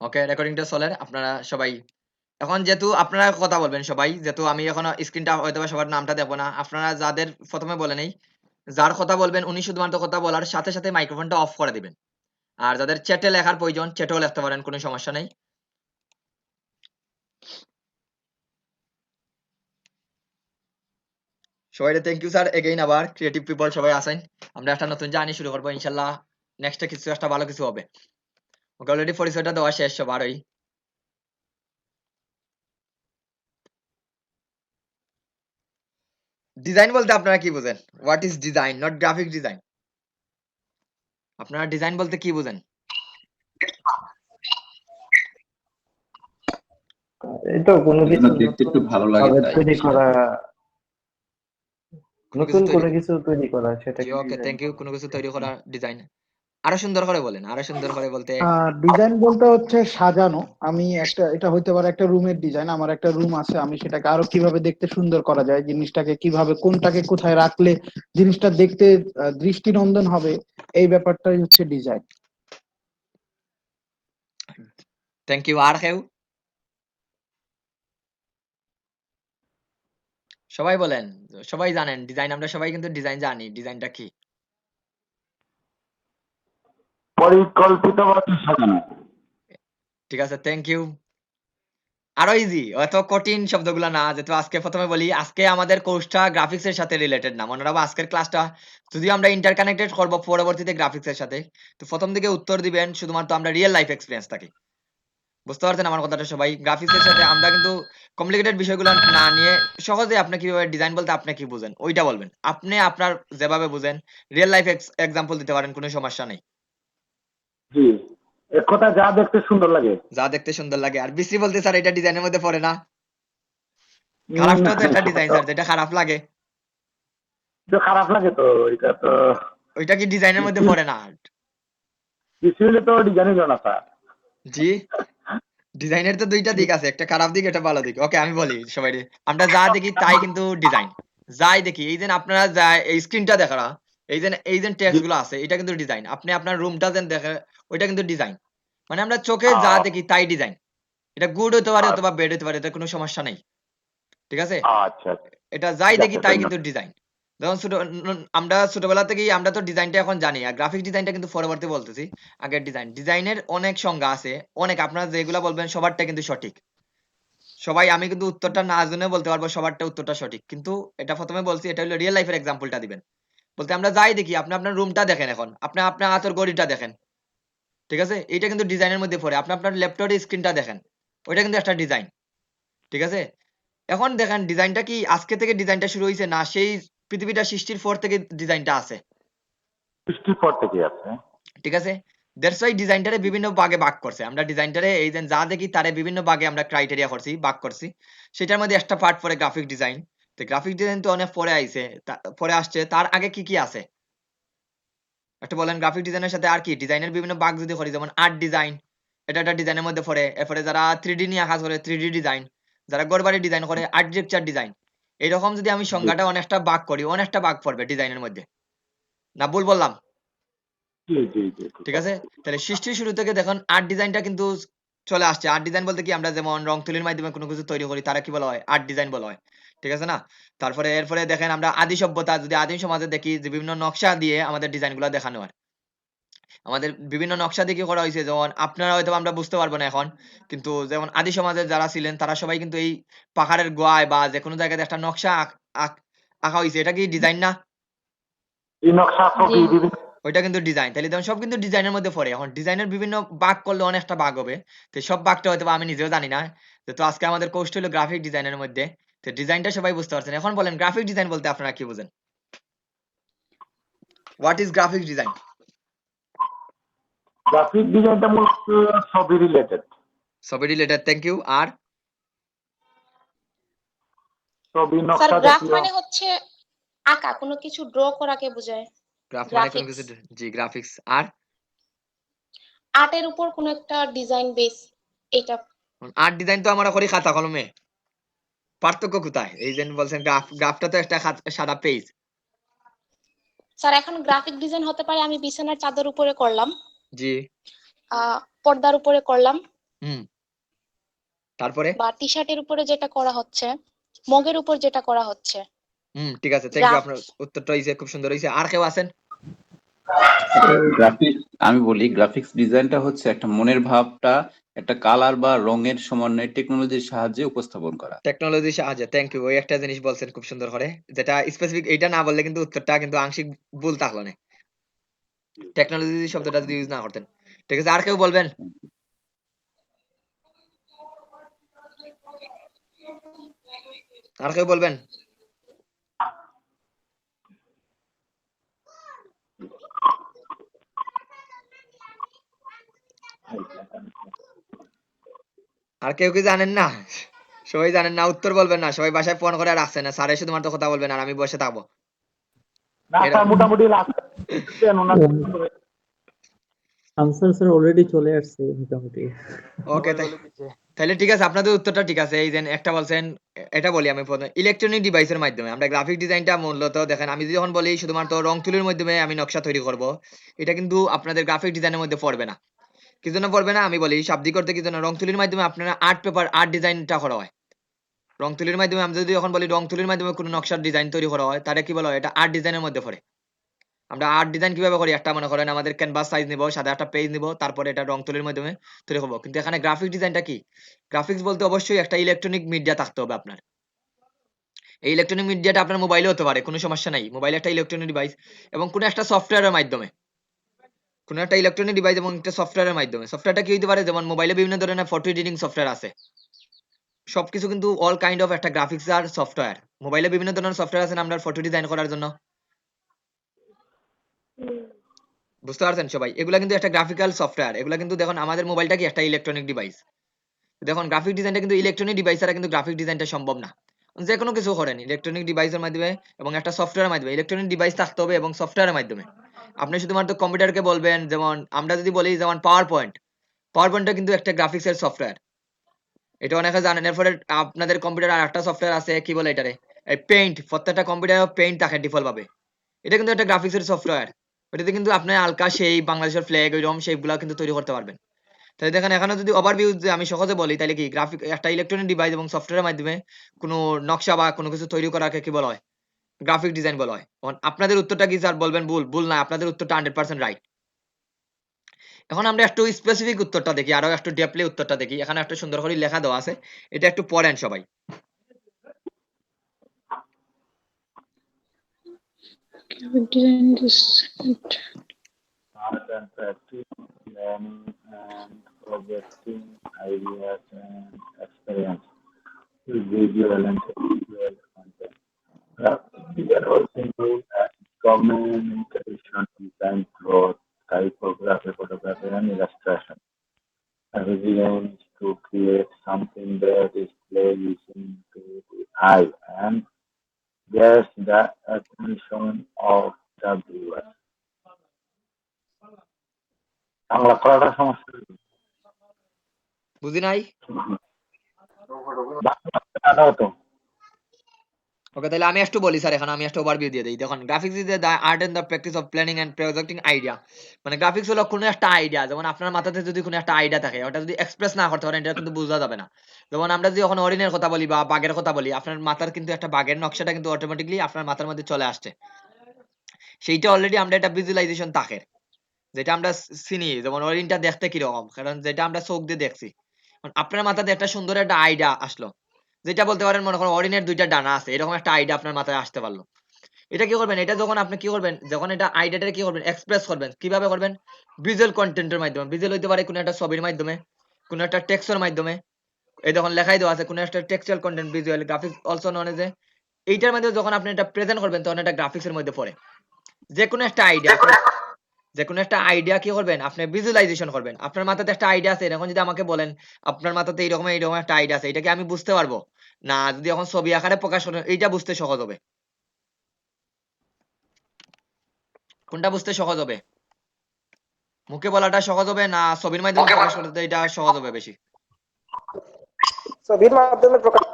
ওকে, রেকর্ডিংটা চলে। আপনারা সবাই এখন যেহেতু আপনারা কথা বলবেন সবাই, যেহেতু আমি এখন স্ক্রিনটা হয়তোবা সবার নামটা দেখব না। আপনারা যাদের ১ম এ বলে নেই, যার কথা বলবেন উনি শুধুমাত্র কথা বলার সাথে, সাথে মাইক্রোফোনটা অফ করে দিবেন। আর যাদের চ্যাটে লেখার প্রয়োজন, চ্যাটেও লিখতে পারেন, কোনো সমস্যা নেই। সবাইকে থ্যাংক ইউ স্যার এগেইন আবার ক্রিয়েটিভ পিপল সবাই আছেন। আমরা একটা নতুন জার্নি শুরু করব ইনশাআল্লাহ। নেক্সটে কিছু একটা ভালো কিছু হবে। ওকে, অলরেডি পরিচয়টা দেওয়া শেষ সবারই। ডিজাইন বলতে আপনারা কি বুঝেন? What is design? Not graphic design. আপনারা ডিজাইন বলতে কি বুঝেন? এই তো কোনো যেন কিছু দেখতে একটু ভালো লাগে ভাবে তাই তৈরি সেটা। করা, কোনো কিছু নতুন তৈরি, করে কিছু তৈরি করা, জি সেটাকে ওকে ডিজাইন থ্যাংক ইউ। বলা কোনো কিছু তৈরি হয়। করা ডিজাইন। আরো সুন্দর করে বলেন, আরো সুন্দর করে বলতে। ডিজাইন বলতে হচ্ছে সাজানো। আমি একটা, এটা হইতে পারে একটা রুমের ডিজাইন। আমার একটা রুম আছে, আমি সেটাকে আরো কিভাবে দেখতে সুন্দর করা যায়, জিনিসটাকে কিভাবে কোনটাকে কোথায় রাখলে জিনিসটা দেখতে দৃষ্টিনন্দন হবে, এই ব্যাপারটাই হচ্ছে ডিজাইন। Thank you. আর কেউ? সবাই বলেন। সবাই জানেন ডিজাইন, আমরা সবাই কিন্তু ডিজাইন জানি। ডিজাইনটা কি? পরিকল্পিতভাবে সাজানো। ঠিক আছে, থ্যাংক ইউ। আরো ইজি, অত কঠিন শব্দগুলা না। যেহেতু আজকে ১ম এ বলি, আজকে আমাদের কোর্সটা গ্রাফিক্স এর সাথে রিলেটেড না। মনে রাখবো আজকের ক্লাসটা যদিও আমরা ইন্টারকানেক্টেড করব পরবর্তীতে গ্রাফিক্স এর সাথে। তো ১ম দিকে উত্তর দিবেন শুধুমাত্র আমরা রিয়েল লাইফ এক্সপেরিয়েন্স থাকি। বুঝতে পারছেন আমার কথাটা সবাই? গ্রাফিক্স এর সাথে আমরা কিন্তু কমপ্লিকেটেড বিষয়গুলো না নিয়ে সহজে আপনি কিভাবে ডিজাইন বলতে আপনি কি বুঝেন ওইটা বলবেন। আপনি আপনার যেভাবে বুঝেন রিয়েল লাইফ এক্সাম্পল দিতে পারেন, কোনো সমস্যা নেই। জি, এক কথা যা দেখতে সুন্দর লাগে। যা দেখতে সুন্দর লাগে। আর বিশ্রী বলতে স্যার এটা ডিজাইনের মধ্যে পড়ে না? খারাপটাও তো একটা ডিজাইন স্যার, যেটা খারাপ লাগে। খারাপ লাগে তো, এটা তো ওইটা কি ডিজাইনের মধ্যে পড়ে না? কিছু হলে তো ডিজাইনই না স্যার। জি, ডিজাইনের তো দুইটা দিক আছে, একটা খারাপ দিক একটা ভালো দিক। ওকে আমি বলি সবাই, আমরা যা দেখি তাই কিন্তু ডিজাইন। যাই দেখি, এই যে আপনারা যা এই স্ক্রিনটা দেখা, এই যে টেক্সট গুলো আছে, এটা কিন্তু ডিজাইন। আপনি আপনার রুমটা যেন দেখে, ওইটা কিন্তু ডিজাইন। মানে আমরা চোখে যা দেখি তাই ডিজাইন। এটা গুড হতে পারে অথবা ব্যাড হতে পারে, এটা কোনো সমস্যা নেই। ঠিক আছে? আচ্ছা, এটা যাই দেখি যাচ্ছে তাই কিন্তু ধন্যবাদ। ডিজাইন। যেমন আমরা ছোটবেলা থেকেই আমরা তো ডিজাইনটা এখন জানি, আর গ্রাফিক ডিজাইনটা কিন্তু পরবর্তী বলতেছি। আগের ডিজাইনের অনেক সংজ্ঞা আছে, অনেক। আপনারা যেগুলা বলবেন সবারটা কিন্তু সঠিক। সবাই আমি কিন্তু উত্তরটা না জেনে বলতে পারবো সবারটা উত্তরটা সঠিক, কিন্তু এটা ১ম এ বলছি, এটা হলো রিয়েল লাইফের এক্সাম্পলটা দিবেন। বলতে আমরা যাই দেখি, আপনি আপনার রুমটা দেখেন, এখন আপনি আপনার হাতের ঘড়িটা দেখেন। ঠিক আছে? এইটা কিন্তু ডিজাইনের মধ্যে পড়ে। আপনি আপনার ল্যাপটপের স্ক্রিনটা দেখেন। ওইটা কিন্তু একটা ডিজাইন। ঠিক আছে? এখন দেখেন ডিজাইনটা কি আজকে থেকে ডিজাইনটা শুরু হইছে, না সেই পৃথিবীটা সৃষ্টির পর থেকে ডিজাইনটা আছে। বৃষ্টির পর থেকে আছে। ঠিক আছে? দ্যাটস ওয়াই ডিজাইনটারে বিভিন্ন ভাগে ভাগ করছে। আমরা ডিজাইনটারে এই যে যা দেখি তারে বিভিন্ন ভাগে আমরা ক্রাইটেরিয়া করছি, ভাগ করছি। সেটার মধ্যে একটা পার্ট পড়ে গ্রাফিক ডিজাইন। তো গ্রাফিক ডিজাইন তো অনেক পরে আইছে। পরে আসছে। তার আগে কি, কি আছে? একটু বলেন গ্রাফিক ডিজাইনের সাথে আর কি? ডিজাইনের বিভিন্ন ভাগ যদি করি, যেমন আর্ট ডিজাইন, এটা একটা ডিজাইনের মধ্যে পড়ে। এরপরে যারা 3D নিয়ে কাজ করে 3D ডিজাইন, যারা ঘরবাড়ি ডিজাইন করে আর্কিটেকচার ডিজাইন। এরকম যদি আমি জি সংজ্ঞাটা অনেকটা ভাগ করি, অনেকটা ভাগ পড়বে ডিজাইনের মধ্যে। না ভুল বললাম? জি জি জি, ঠিক ঠিক আছে? আছে। তাহলে সৃষ্টির শুরু থেকে দেখুন আর্ট ডিজাইনটা কিন্তু চলে আসছে। আর্ট ডিজাইন বলতে কি, আমরা যেমন রং তুলির মাধ্যমে কোনো কিছু তৈরি করি, তারা কি বলা হয়? আর্ট ডিজাইন বলা হয়। ঠিক আছে না? তারপরে এরপরে দেখেন আমরা আদি সভ্যতা, যদি আদিম সমাজে দেখি যে বিভিন্ন নকশা দিয়ে আমাদের ডিজাইনগুলা দেখানো হয়। আমাদের বিভিন্ন নকশা দিয়ে কি করা হইছে, যেমন আপনারা হয়তোবা আমরা বুঝতে পারবো না এখন। কিন্তু যেমন আদি সমাজে যারা ছিলেন তারা সবাই কিন্তু এই পাহাড়ের গোয়ায় বা যেকোনো জায়গাতে একটা নকশা আঁকা হইছে। এটা কি ডিজাইন না? এই নকশা জি ছবি বিভিন্ন। ওইটা কিন্তু ডিজাইন। তাইলে দেখুন সব কিন্তু ডিজাইনের মধ্যে পড়ে। এখন ডিজাইনের বিভিন্ন ভাগ করলে অনেকটা ভাগ হবে। তো সব ভাগটা হয়তোবা আমি নিজেও জানি না। যেহেতু আজকে আমাদের কোর্সটা হলো গ্রাফিক ডিজাইনের মধ্যে। তো ডিজাইনটা সবাই বুঝতে পারছেন। এখন বলেন গ্রাফিক ডিজাইন বলতে আপনারা কি বুঝেন? What is graphic design? Graphic ডিজাইনটা মূলত ছবি রিলেটেড। ছবি রিলেটেড, থ্যাংক ইউ। আর ছবি স্যার, নকশা গ্রাফ জাতীয়। মানে হচ্ছে আঁকা, কোনো কিছু ড্র করাকে বোঝায়। গ্রাফ মানে কোন গ্রাফিক্স কিছু, জি গ্রাফিক্স। আর আর্টের উপর কোনো একটা ডিজাইন বেস, এটা। আর্ট ডিজাইন তো আমরা করি খাতা কলমে। পার্থক্য কোথায়? এই যে বলছেন গ্রাফটা তো একটা সাদা পেজ। স্যার, এখন গ্রাফিক ডিজাইন হতে পারে আমি বিছানার চাদর উপরে করলাম, জি পর্দার উপরে করলাম, হুম তারপরে বা টি শার্টের উপরে যেটা করা হচ্ছে, মগের উপর যেটা করা হচ্ছে। ঠিক আছে, থ্যাংক ইউ, গ্রাফ আপনার উত্তরটা হয়েছে খুব সুন্দর হয়েছে। আর কেউ আছেন? গ্রাফিক্স আমি বলি গ্রাফিক্স ডিজাইনটা হচ্ছে একটা মনের ভাবটা একটা কালার বা রঙের সমন্বয়ে টেকনোলজির সাহায্যে উপস্থাপন করা। টেকনোলজির সাহায্যে, থ্যাংক ইউ, ওই একটা জিনিস বলছেন খুব সুন্দর করে, যেটা স্পেসিফিক এইটা না বললে কিন্তু উত্তরটা কিন্তু আংশিক ভুল থাকলো না, টেকনোলজি শব্দটা যদি ইউজ না করতেন। ঠিক আছে, আর কেউ বলবেন? আর কেউ বলবেন? আর কেউ কি জানেন না? সবাই জানেন না, উত্তর বলবেন না, সবাই বাসায় ফোন করে রাখছে না, স্যারের শুধুমাত্র কথা বলবেন আর আমি বসে থাকবো। না এরা স্যার মোটামুটি লাগছেন ওনার আনসার স্যার অলরেডি চলে আসছে মোটামুটি। ওকে, তাহলে ঠিক আছে, আপনাদের উত্তরটা ঠিক আছে। এই যে একটা বলছেন, এটা বলি আমি প্রথমে, ইলেকট্রনিক ডিভাইসের মাধ্যমে আমরা গ্রাফিক ডিজাইনটা মূলত দেখেন, আমি যদি যখন বলি শুধুমাত্র রং তুলির মাধ্যমে আমি নকশা তৈরি করব, এটা কিন্তু আপনাদের গ্রাফিক ডিজাইনের মধ্যে পড়বে না। কি জন্য পড়বে না আমি বলি, শাব্দিক অর্থে কি জন্য, রং তুলির মাধ্যমে আপনারা আর্ট ডিজাইনটা করা হয়। রং তুলির মাধ্যমে আমি যদি যখন বলি রং তুলির মাধ্যমে কোনো নকশার ডিজাইন তৈরি করা হয়, তাহলে কি বলা হয়, এটা আর্ট ডিজাইনের মধ্যে পড়ে। আমরা আর্ট ডিজাইন কিভাবে করি, একটা মনে করেন আমাদের ক্যানভাস সাইজ নিব, সাদা একটা পেজ নিব, তারপরে এটা রং তুলির মাধ্যমে তৈরি করবো। কিন্তু এখানে গ্রাফিক ডিজাইনটা কি, গ্রাফিক্স বলতে অবশ্যই একটা ইলেকট্রনিক মিডিয়া থাকতে হবে আপনার। এই ইলেকট্রনিক মিডিয়াটা আপনার মোবাইলে হতে পারে, কোনো সমস্যা নাই, মোবাইল একটা ইলেকট্রনিক ডিভাইস, এবং কোনো একটা সফটওয়্যারের মাধ্যমে, কোনো একটা ইলেকট্রনিক ডিভাইস এবং একটা সফটওয়্যারের মাধ্যমে। সফটওয়্যারটা কি হতে পারে, যেমন মোবাইলে বিভিন্ন ধরনের ফটো এডিটিং সফটওয়্যার আছে, সবকিছু কিন্তু অল কাইন্ড অফ একটা গ্রাফিক্স আর সফটওয়্যার। মোবাইলে বিভিন্ন ধরনের সফটওয়্যার আছে না আমরা ফটো ডিজাইন করার জন্য, বুঝতে পারছেন সবাই, এগুলা কিন্তু একটা গ্রাফিক্যাল সফটওয়্যার। এগুলা কিন্তু দেখুন আমাদের মোবাইলটা কি একটা ইলেকট্রনিক ডিভাইস। দেখুন গ্রাফিক ডিজাইনটা কিন্তু ইলেকট্রনিক ডিভাইস ছাড়া কিন্তু গ্রাফিক ডিজাইনটা সম্ভব না। যে কোনো কিছু করেন ইলেকট্রনিক ডিভাইসের মাধ্যমে এবং একটা সফটওয়্যারের মাধ্যমে, ইলেকট্রনিক ডিভাইস থাকতে হবে এবং সফটওয়্যারের মাধ্যমে। আপনি শুধুমাত্র কম্পিউটারকে বলবেন, যেমন আমরা যদি বলি যেমন পাওয়ার পয়েন্টটা কিন্তু একটা গ্রাফিক্সের সফটওয়্যার, এটা অনেকে জানেন। এরপরে আপনাদের কম্পিউটার আর একটা সফটওয়্যার আছে, কি বলে এটারে, এই পেইন্ট, প্রত্যেকটা কম্পিউটারে পেইন্ট থাকে ডিফল্ট ভাবে, এটা কিন্তু একটা গ্রাফিক্সের সফটওয়্যার। ওটাতে কিন্তু আপনি হালকা সেই বাংলাদেশের ফ্ল্যাগ ওইরকম শেপগুলো কিন্তু তৈরি করতে পারবেন। তাহলে দেখেন এখানে যদি ওভারভিউ আমি সহজে বলি, তাহলে কি গ্রাফিক একটা ইলেকট্রনিক ডিভাইস এবং সফটওয়্যারের মাধ্যমে কোনো নকশা বা কোনো কিছু তৈরি করাকে কি বলা হয়, গ্রাফিক ডিজাইন বলা হয়। এখন আপনাদের উত্তরটা কি স্যার বলবেন? ভুল না, আপনাদের উত্তরটা 100% রাইট। এখন আমরা একটু স্পেসিফিক উত্তরটা দেখি, আরো একটু ডেপলি উত্তরটা দেখি। এখানে একটা সুন্দর করে লেখা দেওয়া আছে, এটা একটু পড়েন সবাই। art and practice, learning and projecting ideas and experience with visual and visual content. These also include communication, design, growth, typography, photography, and illustration. A vision is to create something that is pleasing to the eye and gets the attention of the viewer. Bangla করাটা সমস্যা নেই। বুঝি নাই? বাংলা হতো ওকে, তাহলে আমি একটু বলি স্যার, এখন আমি একটা ওভারভিউ দিয়ে দিই। দেখুন graphics is the art and the practice of planning and projecting idea. মানে গ্রাফিক্স হলো কোনো একটা আইডিয়া, যেমন আপনার মাথাতে যদি কোনো একটা আইডিয়া থাকে, ওটা যদি এক্সপ্রেস না করতে পারেন, এটা কিন্তু বোঝা যাবে না। যেমন আমরা যদি এখন হরিণের কথা বলি বা বাঘের কথা বলি, আপনার মাথার কিন্তু একটা বাঘের নকশাটা কিন্তু অটোমেটিকলি আপনার মাথার মধ্যে চলে আসছে, সেইটা অলরেডি আমরা একটা ভিজুয়ালাইজেশন থাকে, যেটা আমরা চিনি। যেমন হরিণটা দেখতে কিরকম, কারণ যেটা আমরা চোখ দিয়ে দেখছি। আপনার মাথাতে একটা সুন্দর একটা আইডিয়া আসলো, যেটা বলতে পারেন মনে করেন হরিণের দুইটা ডানা আছে, এরকম একটা আইডিয়া আপনার মাথায় আসতে পারলো। এটা কি করবেন, এটা যখন আপনি কি করবেন, যখন এটা আইডিয়াটা কি করবেন, এক্সপ্রেস করবেন, কিভাবে করবেন, ভিজুয়াল কন্টেন্টের মাধ্যমে। ভিজুয়াল হইতে পারে কোনো একটা ছবির মাধ্যমে, কোনো একটা টেক্সটের মাধ্যমে। এই যখন লেখাই দেওয়া আছে কোনো একটা textual content, visual graphics also known as a, এইটার মধ্যে যখন আপনি এটা প্রেজেন্ট করবেন, তখন এটা গ্রাফিক্সের মধ্যে পড়ে। যে কোনো একটা আইডিয়া, যে কোনো একটা আইডিয়া কি করবেন, আপনি ভিজুয়ালাইজেশন করবেন। আপনার মাথাতে একটা আইডিয়া আছে, এখন যদি আমাকে বলেন আপনার মাথাতে এইরকম এইরকম একটা আইডিয়া আছে, এটা কি আমি বুঝতে পারবো না? যদি এখন ছবি আকারে প্রকাশ করেন, এইটা বুঝতে সহজ হবে। কোনটা বুঝতে সহজ হবে, মুখে বলাটা সহজ হবে না ছবির মাধ্যমে প্রকাশ করতে এটা সহজ হবে বেশি? ছবির মাধ্যমে প্রকাশ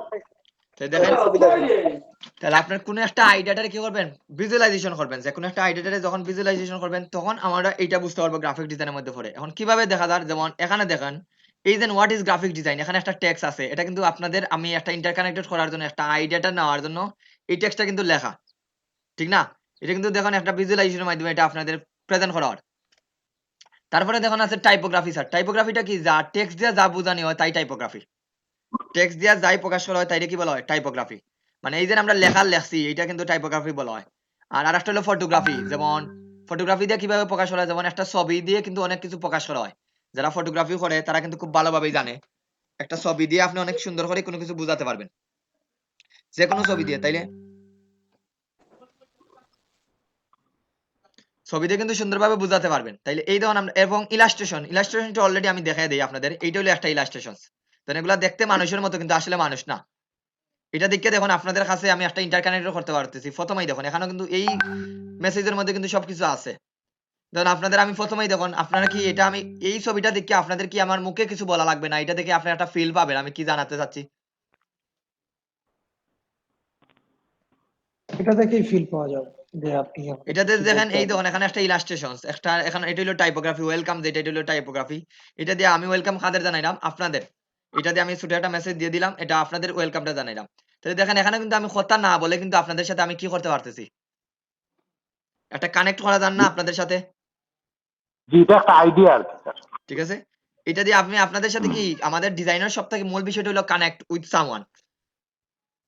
তাই দেখেন, সুবিধা তাহলে আপনার কোনো একটা আইডিয়াটারে কি করবেন, ভিজুয়ালাইজেশন করবেন। যে কোনো একটা আইডিয়াটারে যখন ভিজুয়ালাইজেশন করবেন, তখন আমরা এইটা বুঝতে পারবো গ্রাফিক ডিজাইনের মধ্যে পড়ে। এখন কিভাবে দেখা যায়, যেমন এখানে দেখেন, এই যে হোয়াট ইজ গ্রাফিক ডিজাইন, এখানে একটা টেক্সট আছে, এটা কিন্তু আপনাদের আমি একটা ইন্টারকানেক্টেড করার জন্য, একটা আইডিয়াটা নেওয়ার জন্য এই টেক্সটটা কিন্তু লেখা, ঠিক না? এটা কিন্তু দেখুন একটা ভিজুয়ালাইজেশনের মাধ্যমে এটা আপনাদের প্রেজেন্ট করা হয়। তারপরে দেখুন আছে টাইপোগ্রাফি। স্যার টাইপোগ্রাফিটা কি? যা টেক্সট দিয়ে যা বোঝানো হয় তাই টাইপোগ্রাফি। টেক্সট দিয়ে যাই প্রকাশ করা হয় তাইরে কি বলা হয়? টাইপোগ্রাফি। মানে এই যে আমরা লেখছি এটা কিন্তু টাইপোগ্রাফি বলা হয়। আর আরেকটা হলো ফটোগ্রাফি, যেমন ফটোগ্রাফি দিয়ে কিভাবে প্রকাশ করা হয়, যেমন একটা ছবি দিয়ে কিন্তু অনেক কিছু প্রকাশ করা হয়। যারা ফটোগ্রাফি করে তারা কিন্তু খুব ভালোভাবেই জানে, একটা ছবি দিয়ে আপনি অনেক সুন্দর করে কোনো কিছু বোঝাতে পারবেন, যে কোনো ছবি দিয়ে, তাইলে ছবি দিয়ে কিন্তু সুন্দরভাবে বোঝাতে পারবেন। তাইলে এই ধরনের আমরা, এবং ইলাস্ট্রেশনটা অলরেডি আমি দেখাই দিই আপনাদের। এইটা হলো একটা ইলাস্ট্রেশন। তো এগুলা দেখতে মানুষের মতো কিন্তু আসলে মানুষ না। এটা দেখে দেখুন আপনাদের কাছে আমি একটা ইন্টারকানেক্ট করতে পারতেছি। প্রথমেই দেখুন এখানে কিন্তু এই মেসেজের মধ্যে কিন্তু সবকিছু আছে। ধরুন আপনাদের আমি প্রথমেই দেখুন, আপনারা কি এটা, আমি এই ছবিটা দেখে আপনাদের কি আমার মুখে কিছু বলা লাগবে না, এটা দেখে আপনারা একটা ফিল পাবেন আমি কি জানাতে চাচ্ছি। এটা থেকেই ফিল পাওয়া যাবে যে আপনি এটাতে কি দেখেন বলতে এই চাচ্ছেন। দেখুন এখানে একটা ইলাস্ট্রেশন, একটা এখানে এটা হলো টাইপোগ্রাফি, ওয়েলকাম, যেটা এটা হলো টাইপোগ্রাফি। এটা দিয়ে আমি ওয়েলকাম কাদের জানাইলাম? আপনাদের। এটা দিয়ে আমি ছোট একটা মেসেজ দিয়ে দিলাম, এটা আপনাদের ওয়েলকামটা জানাইলাম। তাহলে দেখেন এখানে কিন্তু আমি কথা না বলে কিন্তু আপনাদের সাথে আমি কি করতে পারতেছি, একটা কানেক্ট করা যান না আপনাদের সাথে, জি, এটা একটা আইডিয়া আর কি স্যার। ঠিক আছে? এটা দিয়ে আপনি আপনাদের সাথে কি, আমাদের ডিজাইনের সবথেকে মূল বিষয়টা হলো কানেক্ট উইথ সামওয়ান,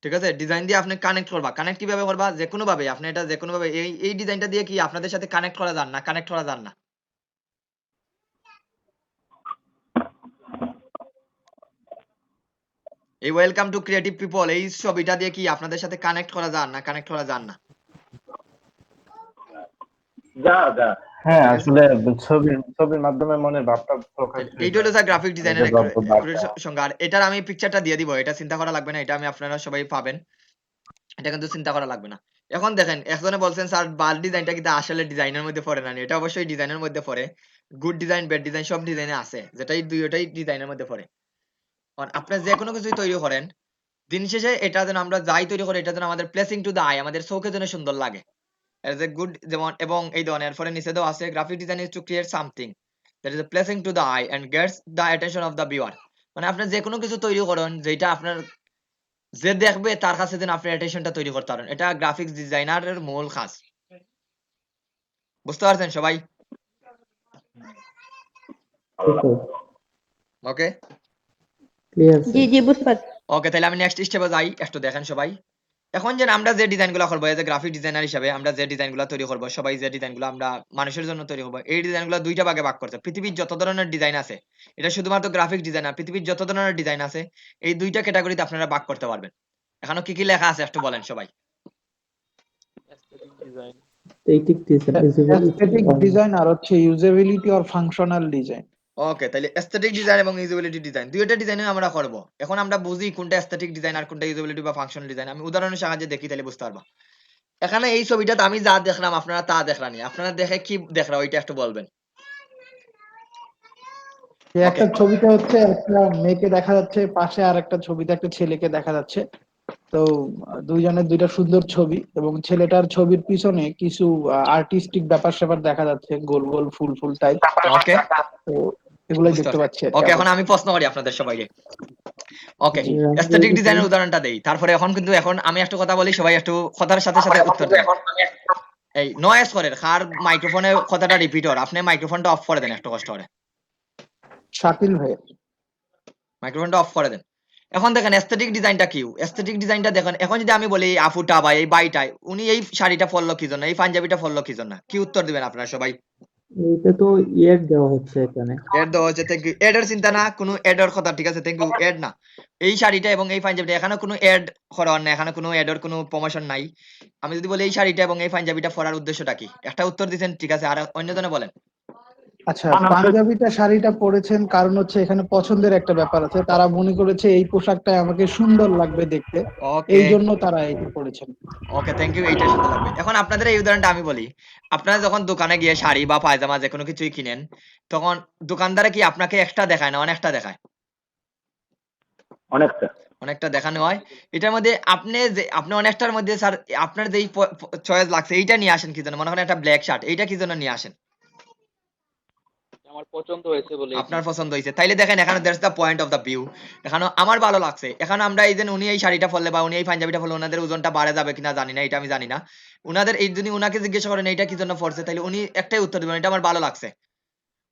ঠিক আছে? ডিজাইন দিয়ে আপনি কানেক্ট করবা। কানেক্ট কিভাবে করবা? যে কোনো ভাবে আপনি এটা, যে কোনো ভাবে এই ডিজাইনটা দিয়ে কি আপনাদের সাথে কানেক্ট করা যান না, কানেক্ট করা যান না। এই ওয়েলকাম টু ক্রিয়েটিভ পিপল এই ছবিটা দিয়ে কি আপনাদের সাথে কানেক্ট করা যান না, কানেক্ট করা যান না, যা হ্যাঁ, ঠিক আছে? আসলে ছবির মাধ্যমে মনের ভাবটা প্রকাশ হয়ে এইটা হলো যায়। স্যার গ্রাফিক মানে ডিজাইনের যে গল্প বার্তা। সংজ্ঞা। আর এটার আমি পিকচারটা দিয়ে দিব, এটা চিন্তা করা লাগবে না, এটা আমি আপনারা সবাই পাবেন, এটা কিন্তু চিন্তা করা লাগবে না। এখন দেখেন একজনে বলছেন স্যার বাল ডিজাইনটা কিন্তু আসলে ডিজাইনের মধ্যে পড়ে না। এটা অবশ্যই ডিজাইনের মধ্যে পড়ে। গুড ডিজাইন, ব্যাড ডিজাইন সব ডিজাইনে আছে, যেটাই দুইটাই ডিজাইনের মধ্যে পড়ে। কারণ আপনি যে কোনো কিছুই তৈরি করেন, দিন শেষে এটা যেন আমরা যাই তৈরি করি এটা যেন আমাদের প্লেসিং টু দা আই, আমাদের চোখে যেন সুন্দর লাগে, এজ এ গুড, যেমন এবং এই ধরনের পরে নিচে দেওয়া আছে graphic design is to create something that is pleasing to the eye and gets the attention of the viewer. মানে আপনি যে কোনো কিছু তৈরি করেন যেটা আপনার, যে দেখবে তার কাছে যেন আপনি অ্যাটেনশনটা তৈরি করতে পারেন, এটা গ্রাফিক্স ডিজাইনারের মূল কাজ। বুঝতে পারছেন সবাই? ওকে ক্লিয়ার জি জি বুঝতে পারছি। ওকে, তাহলে আমি নেক্সট স্টেপে যাই, একটু দেখেন সবাই। এখন যে আমরা যে ডিজাইনগুলো করবো এজ এ গ্রাফিক ডিজাইনার হিসেবে, আমরা যে ডিজাইনগুলো তৈরি করবো, সবাই যে ডিজাইনগুলো আমরা মানুষের জন্য তৈরি করবো, এই ডিজাইনগুলো দুইটা ভাগে ভাগ করতে। পৃথিবীর যত ধরনের ডিজাইন আছে, এটা শুধুমাত্র গ্রাফিক ডিজাইন না, পৃথিবীর যত ধরনের ডিজাইন আছে এই দুইটা ক্যাটাগরিতে আপনারা ভাগ করতে পারবেন। এখানে কি কি লেখা আছে একটু বলেন সবাই। এস্থেটিক ডিজাইন, অ্যাস্থেটিক ডিজাইন আর হচ্ছে ইউজেবিলিটি অর ফাংশনাল ডিজাইন। ওকে, তাহলে অ্যাস্থেটিক ডিজাইন এবং ইউজেবিলিটি ডিজাইন দুইটা ডিজাইন আমরা করব। এখন আমরা বুঝি কোনটা অ্যাস্থেটিক ডিজাইন আর কোনটা ইউজেবিলিটি বা ফাংশনাল ডিজাইন। আমি উদাহরণের সাহায্যে দেখি, তাহলে বুঝতে পারবা। এখানে এই ছবিটাতে আমি যা দেখলাম আপনারা তা দেখলানি, আপনারা দেখে কি দেখলা ওইটা একটু বলবেন। একটা ছবিতে হচ্ছে একটা মেয়েকে দেখা যাচ্ছে, পাশে আর একটা ছবিতে একটা ছেলেকে দেখা যাচ্ছে। তো দুইজনের দুইটা সুন্দর ছবি, এবং ছেলেটার ছবির পিছনে কিছু আর্টিস্টিক ব্যাপার স্যাপার দেখা যাচ্ছে, গোল গোল ফুল ফুল টাইপ। ওকে তো এগুলাই দেখতে পাচ্ছি আর কি। ওকে, এখন আমি প্রশ্ন করি আপনাদের সবাইকে। ওকে, জি, অ্যাস্থেটিক ডিজাইনের উদাহরণটা দেই, তারপরে এখন আমি একটা কথা বলি, সবাই একটু কথার সাথে সাথে উত্তর দেন। এই নয়েজ করেন, কার মাইক্রোফোনে কথাটা রিপিট হয়, আপনি মাইক্রোফোনটা অফ করে দেন একটু কষ্ট করে, শাকিল ভাই। মাইক্রোফোনটা অফ করে দেন। এখন দেখেন অ্যাস্থেটিক ডিজাইনটা কি, অ্যাস্থেটিক ডিজাইনটা দেখেন। এখন যদি আমি বলি এই আফুটা বা এই বাইটাই উনি এই শাড়িটা পরলো কি জন্য, এই পাঞ্জাবিটা পরলো কি জন্য, কি উত্তর দিবেন আপনারা সবাই? এটা তো ইয়ের দেওয়া হচ্ছে এখানে। এড দেওয়া হচ্ছে, থ্যাংক ইউ। এডের চিন্তা না, কোনো এডের কথা, ঠিক আছে, থ্যাংক ইউ। এড না, এই শাড়িটা এবং এই পাঞ্জাবিটা, এখানে কোনো এড করার না, এখানে কোনো এডের কোনো প্রমোশন নাই। আমি যদি বলি এই শাড়িটা এবং এই পাঞ্জাবিটা পরার উদ্দেশ্যটা কি, একটা উত্তর দিবেন, ঠিক আছে, আর অন্যজনে বলেন। আচ্ছা, পাঞ্জাবিটা শাড়িটা পরেছেন কারণ হচ্ছে এখানে পছন্দের একটা ব্যাপার আছে, তারা মনে করেছে এই পোশাকটায় আমাকে সুন্দর লাগবে দেখতে, ওকে এই জন্য তারা এইটা পরেছেন। ওকে, থ্যাংক ইউ, এইটা সুন্দর লাগবে। এখন আপনাদের এই উদাহরণটা আমি বলি, আপনারা যখন দোকানে গিয়ে শাড়ি বা পায়জামা যে কোনো কিছুই কিনেন, তখন দোকানদারে কি আপনাকে একটা দেখায় না অনেকটা দেখায়? অনেকটা। অনেকটা দেখানো হয়। এটার মধ্যে আপনি অনেকটার মধ্যে স্যার আপনার যেই চয়েস লাগছে এইটা নিয়ে আসেন কি জন্য? মনে করেন একটা ব্ল্যাক শার্ট, এইটা কি জন্য নিয়ে আসেন? আমার পছন্দ হয়েছে বলে এই আপনার জিনিসটা। পছন্দ হয়েছে, তাইলে দেখেন এখানে that's the point of the view. এখানে আমার ভালো লাগছে, এখন আমরা এই যে উনি এই শাড়িটা পরলে বা উনি এই পাঞ্জাবিটা পরলে ওনাদের ওজনটা বাড়ে যাবে কিনা জানি না, এটা আমি জানি না। উনাদের এই যদি উনাকে জিজ্ঞেস করেন এইটা কি জন্য পরছে, তাইলে উনি একটাই উত্তর দিবেন, এটা আমার ভালো লাগছে,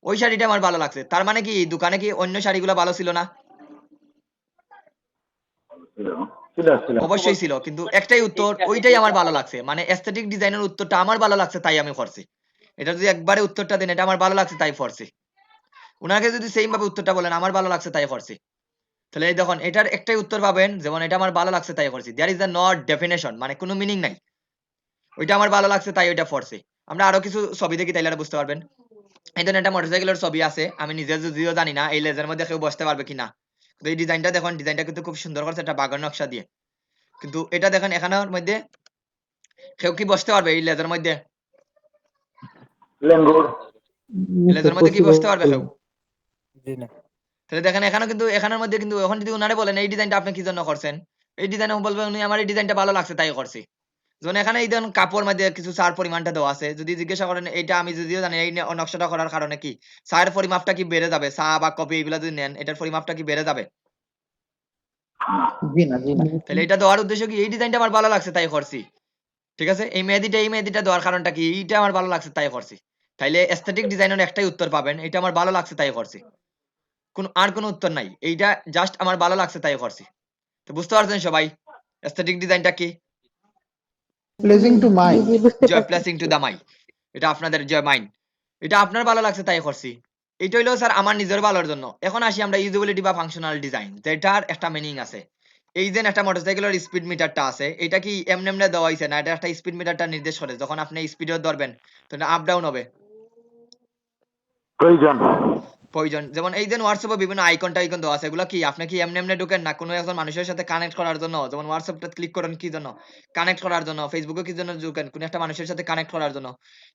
ওই শাড়িটা আমার ভালো লাগছে। তার মানে কি দোকানে কি অন্য শাড়িগুলো ভালো ছিল না? ছিল ছিল অবশ্যই ছিল, কিন্তু একটাই উত্তর, ওইটাই আমার ভালো লাগছে, মানে এস্থেটিক ডিজাইনের উত্তরটা আমার ভালো লাগছে তাই আমি করছি। এটা যদি একবারে উত্তরটা দেন এটা আমার ভালো লাগছে তাই করছি, উনাকে যদি সেম ভাবে উত্তরটা বলেন আমার ভালো লাগছে তাই করছি, তাহলে এই দেখুন এটার একটাই উত্তর পাবেন, যেমন এটা আমার ভালো লাগছে তাই করছি, there is the not definition, মানে কোনো মিনিং নাই, ওইটা আমার ভালো লাগছে তাই ওইটা করছি। আমরা আরো কিছু ছবি দেখি তাইলে আরো বুঝতে পারবেন। এই ধরনের একটা মোটরসাইকেলের ছবি আছে, আমি নিজে যদিও জানি না এই লেজের মধ্যে কেউ বসতে পারবে কিনা, কিন্তু এই ডিজাইনটা দেখুন, ডিজাইনটা কিন্তু খুব সুন্দর করছে, একটা বাগান নকশা দিয়ে, কিন্তু এটা দেখেন এখানের মধ্যে কেউ কি বসতে পারবে এই লেজের মধ্যে? লেঙ্গুর লেজের মধ্যে কি বসতে পারবে কেউ? জি না। তাহলে দেখেন এখানে কিন্তু এখানের মধ্যে কিন্তু এখন যদি উনারে বলেন এই ডিজাইনটা আপনি কি জন্য করছেন, এই ডিজাইন বলবে উনি আমার এই ডিজাইনটা ভালো লাগছে তাই করছি। যেমন এখানে এই ধরুন কাপড় মধ্যে কিছু সার পরিমাণটা দেওয়া আছে, যদি জিজ্ঞাসা করেন এটা আমি যদিও জানি এই নকশাটা করার কারণে কি সার পরিমাপটা কি বেড়ে যাবে, সা বা কপি এগুলো যদি নেন এটার পরিমাপটা কি বেড়ে যাবে? জি না, জি না। তাহলে এটা দেওয়ার উদ্দেশ্য কি এই ডিজাইনটা আমার ভালো লাগছে তাই করছি, ঠিক আছে? এই মেহেদিটা দেওয়ার কারণটা কি এইটা আমার ভালো লাগছে তাই করছি। তাইলে এস্থেটিক ডিজাইনের একটাই উত্তর পাবেন, এটা আমার ভালো লাগছে তাই করছি, আর কোনো উত্তর নাই, এইটা জাস্ট আমার ভালো লাগছে তাই করছি। তো বুঝতে পারছেন সবাই এস্থেটিক ডিজাইনটা কি? Pleasing to mind. জি, বুঝতে জয় পারছি। প্লেসিং টু দা মাই, এটা আপনাদের জয় মাইন্ড, এটা আপনার ভালো লাগছে তাই করছি। এটা হইলো স্যার আমার নিজের ভালোর জন্য। এখন আসি আমরা ইউজিবিলিটি বা ফাংশনাল ডিজাইন, যেটার একটা মিনিং আছে। এই যে একটা মোটরসাইকেলের স্পিড মিটারটা আছে, এটা কি এমনি এমনি দেওয়া হয়েছে না, এটা একটা স্পিড মিটারটা নির্দেশ করে, যখন আপনি স্পিডে ধরবেন তখন আপ ডাউন হবে প্রয়োজন প্রয়োজন। যেমন এই যে হোয়াটসঅ্যাপে বিভিন্ন আইকন টাইকন দেওয়া আছে, এগুলো কি আপনি কি এমনি এমনি ঢুকেন না কোনো একজন মানুষের সাথে কানেক্ট করার জন্য? যেমন হোয়াটসঅ্যাপটা ক্লিক করেন কি জন্য? কানেক্ট করার জন্য। ফেসবুকে কি জন্য ঢুকেন? কোনো একটা মানুষের সাথে কানেক্ট করার জন্য।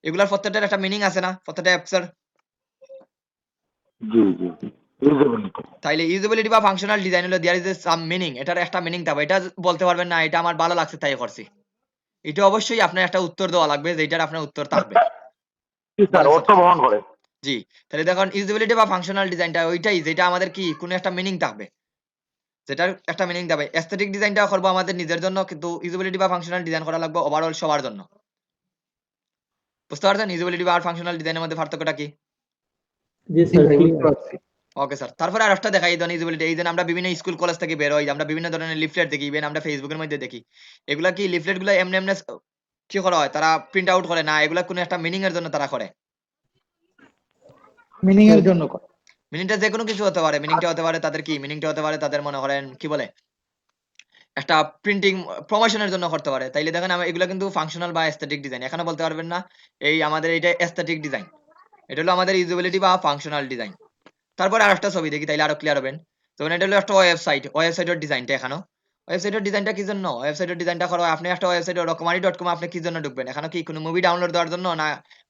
এগুলার প্রত্যেকটার একটা মিনিং আছে না, প্রত্যেকটা অ্যাপসের? জি জি ইউজেবিলিটি তাইলে ইউজিবিলিটি বা ফাংশনাল ডিজাইন হলো there is a some meaning, এটার একটা মিনিং থাকবে, এটা বলতে পারবেন না এটা আমার ভালো লাগছে তাই করছি। এটা অবশ্যই আপনার একটা উত্তর দেওয়া লাগবে, যেটার আপনার উত্তর থাকবে। স্যার বলেন অর্থ স্যার। বহন করে জি, তাহলে দেখুন ইউজিবিলিটি বা ফাংশনাল ডিজাইনটা ওইটাই যেটা আমাদের কি কোনো একটা মিনিং থাকবে, যেটার একটা মিনিং থাকবে। এস্থেটিক ডিজাইনটা করবো আমাদের নিজের জন্য, কিন্তু ইউজিবিলিটি বা ফাংশনাল ডিজাইন করা লাগবে ওভারঅল সবার জন্য। বুঝতে পারছেন ইউজিবিলিটি বা ফাংশনাল ডিজাইনের মধ্যে পার্থক্যটা কি? জি জি স্যার, ভাই, বুঝতে ক্লিয়ার। পারছি। ওকে স্যার, তারপরে আরেকটা দেখাই ধরুন ইউজিবিলিটি, এই যে আমরা বিভিন্ন স্কুল কলেজ থেকে বের হই, আমরা বিভিন্ন ধরনের লিফলেট দেখি, ইভেন আমরা ফেসবুকের মধ্যে দেখি, এগুলা কি লিফলেট গুলো এমনি এমনি কি করা হয়, তারা প্রিন্ট আউট করে না, এগুলা কোনো একটা মিনিং এর জন্য তারা করে। মিনিং এর জন্য কর। মিনিংটা যে কোনো কিছু হতে পারে, মিনিংটা হতে পারে তাদের কি, মিনিংটা হতে পারে তাদের মনে করেন কি বলে একটা প্রিন্টিং প্রমোশনের জন্য করতে পারে। তাইলে দেখেন এগুলা কিন্তু ফাংশনাল বা এস্থেটিক ডিজাইন, এখানে বলতে পারবেন না এই আমাদের এটা এস্থেটিক ডিজাইন, এটা হলো আমাদের ইউজিবিলিটি বা ফাংশনাল ডিজাইন। তারপর আরেকটা ছবি দেখি তাইলে আরো ক্লিয়ার হবেন। যেমন এটা হলো একটা ওয়েবসাইট, ওয়েবসাইটের ডিজাইনটা এখানে, ওয়েবসাইটের ডিজাইনটা কি জন্য, ওয়েবসাইটের ডিজাইনটা করো আপনি একটা ওয়েবসাইট রকমারি.com আপনি কি জন্য ঢুকবেন, এখানে কি কোনো মুভি ডাউনলোড দেওয়ার জন্য না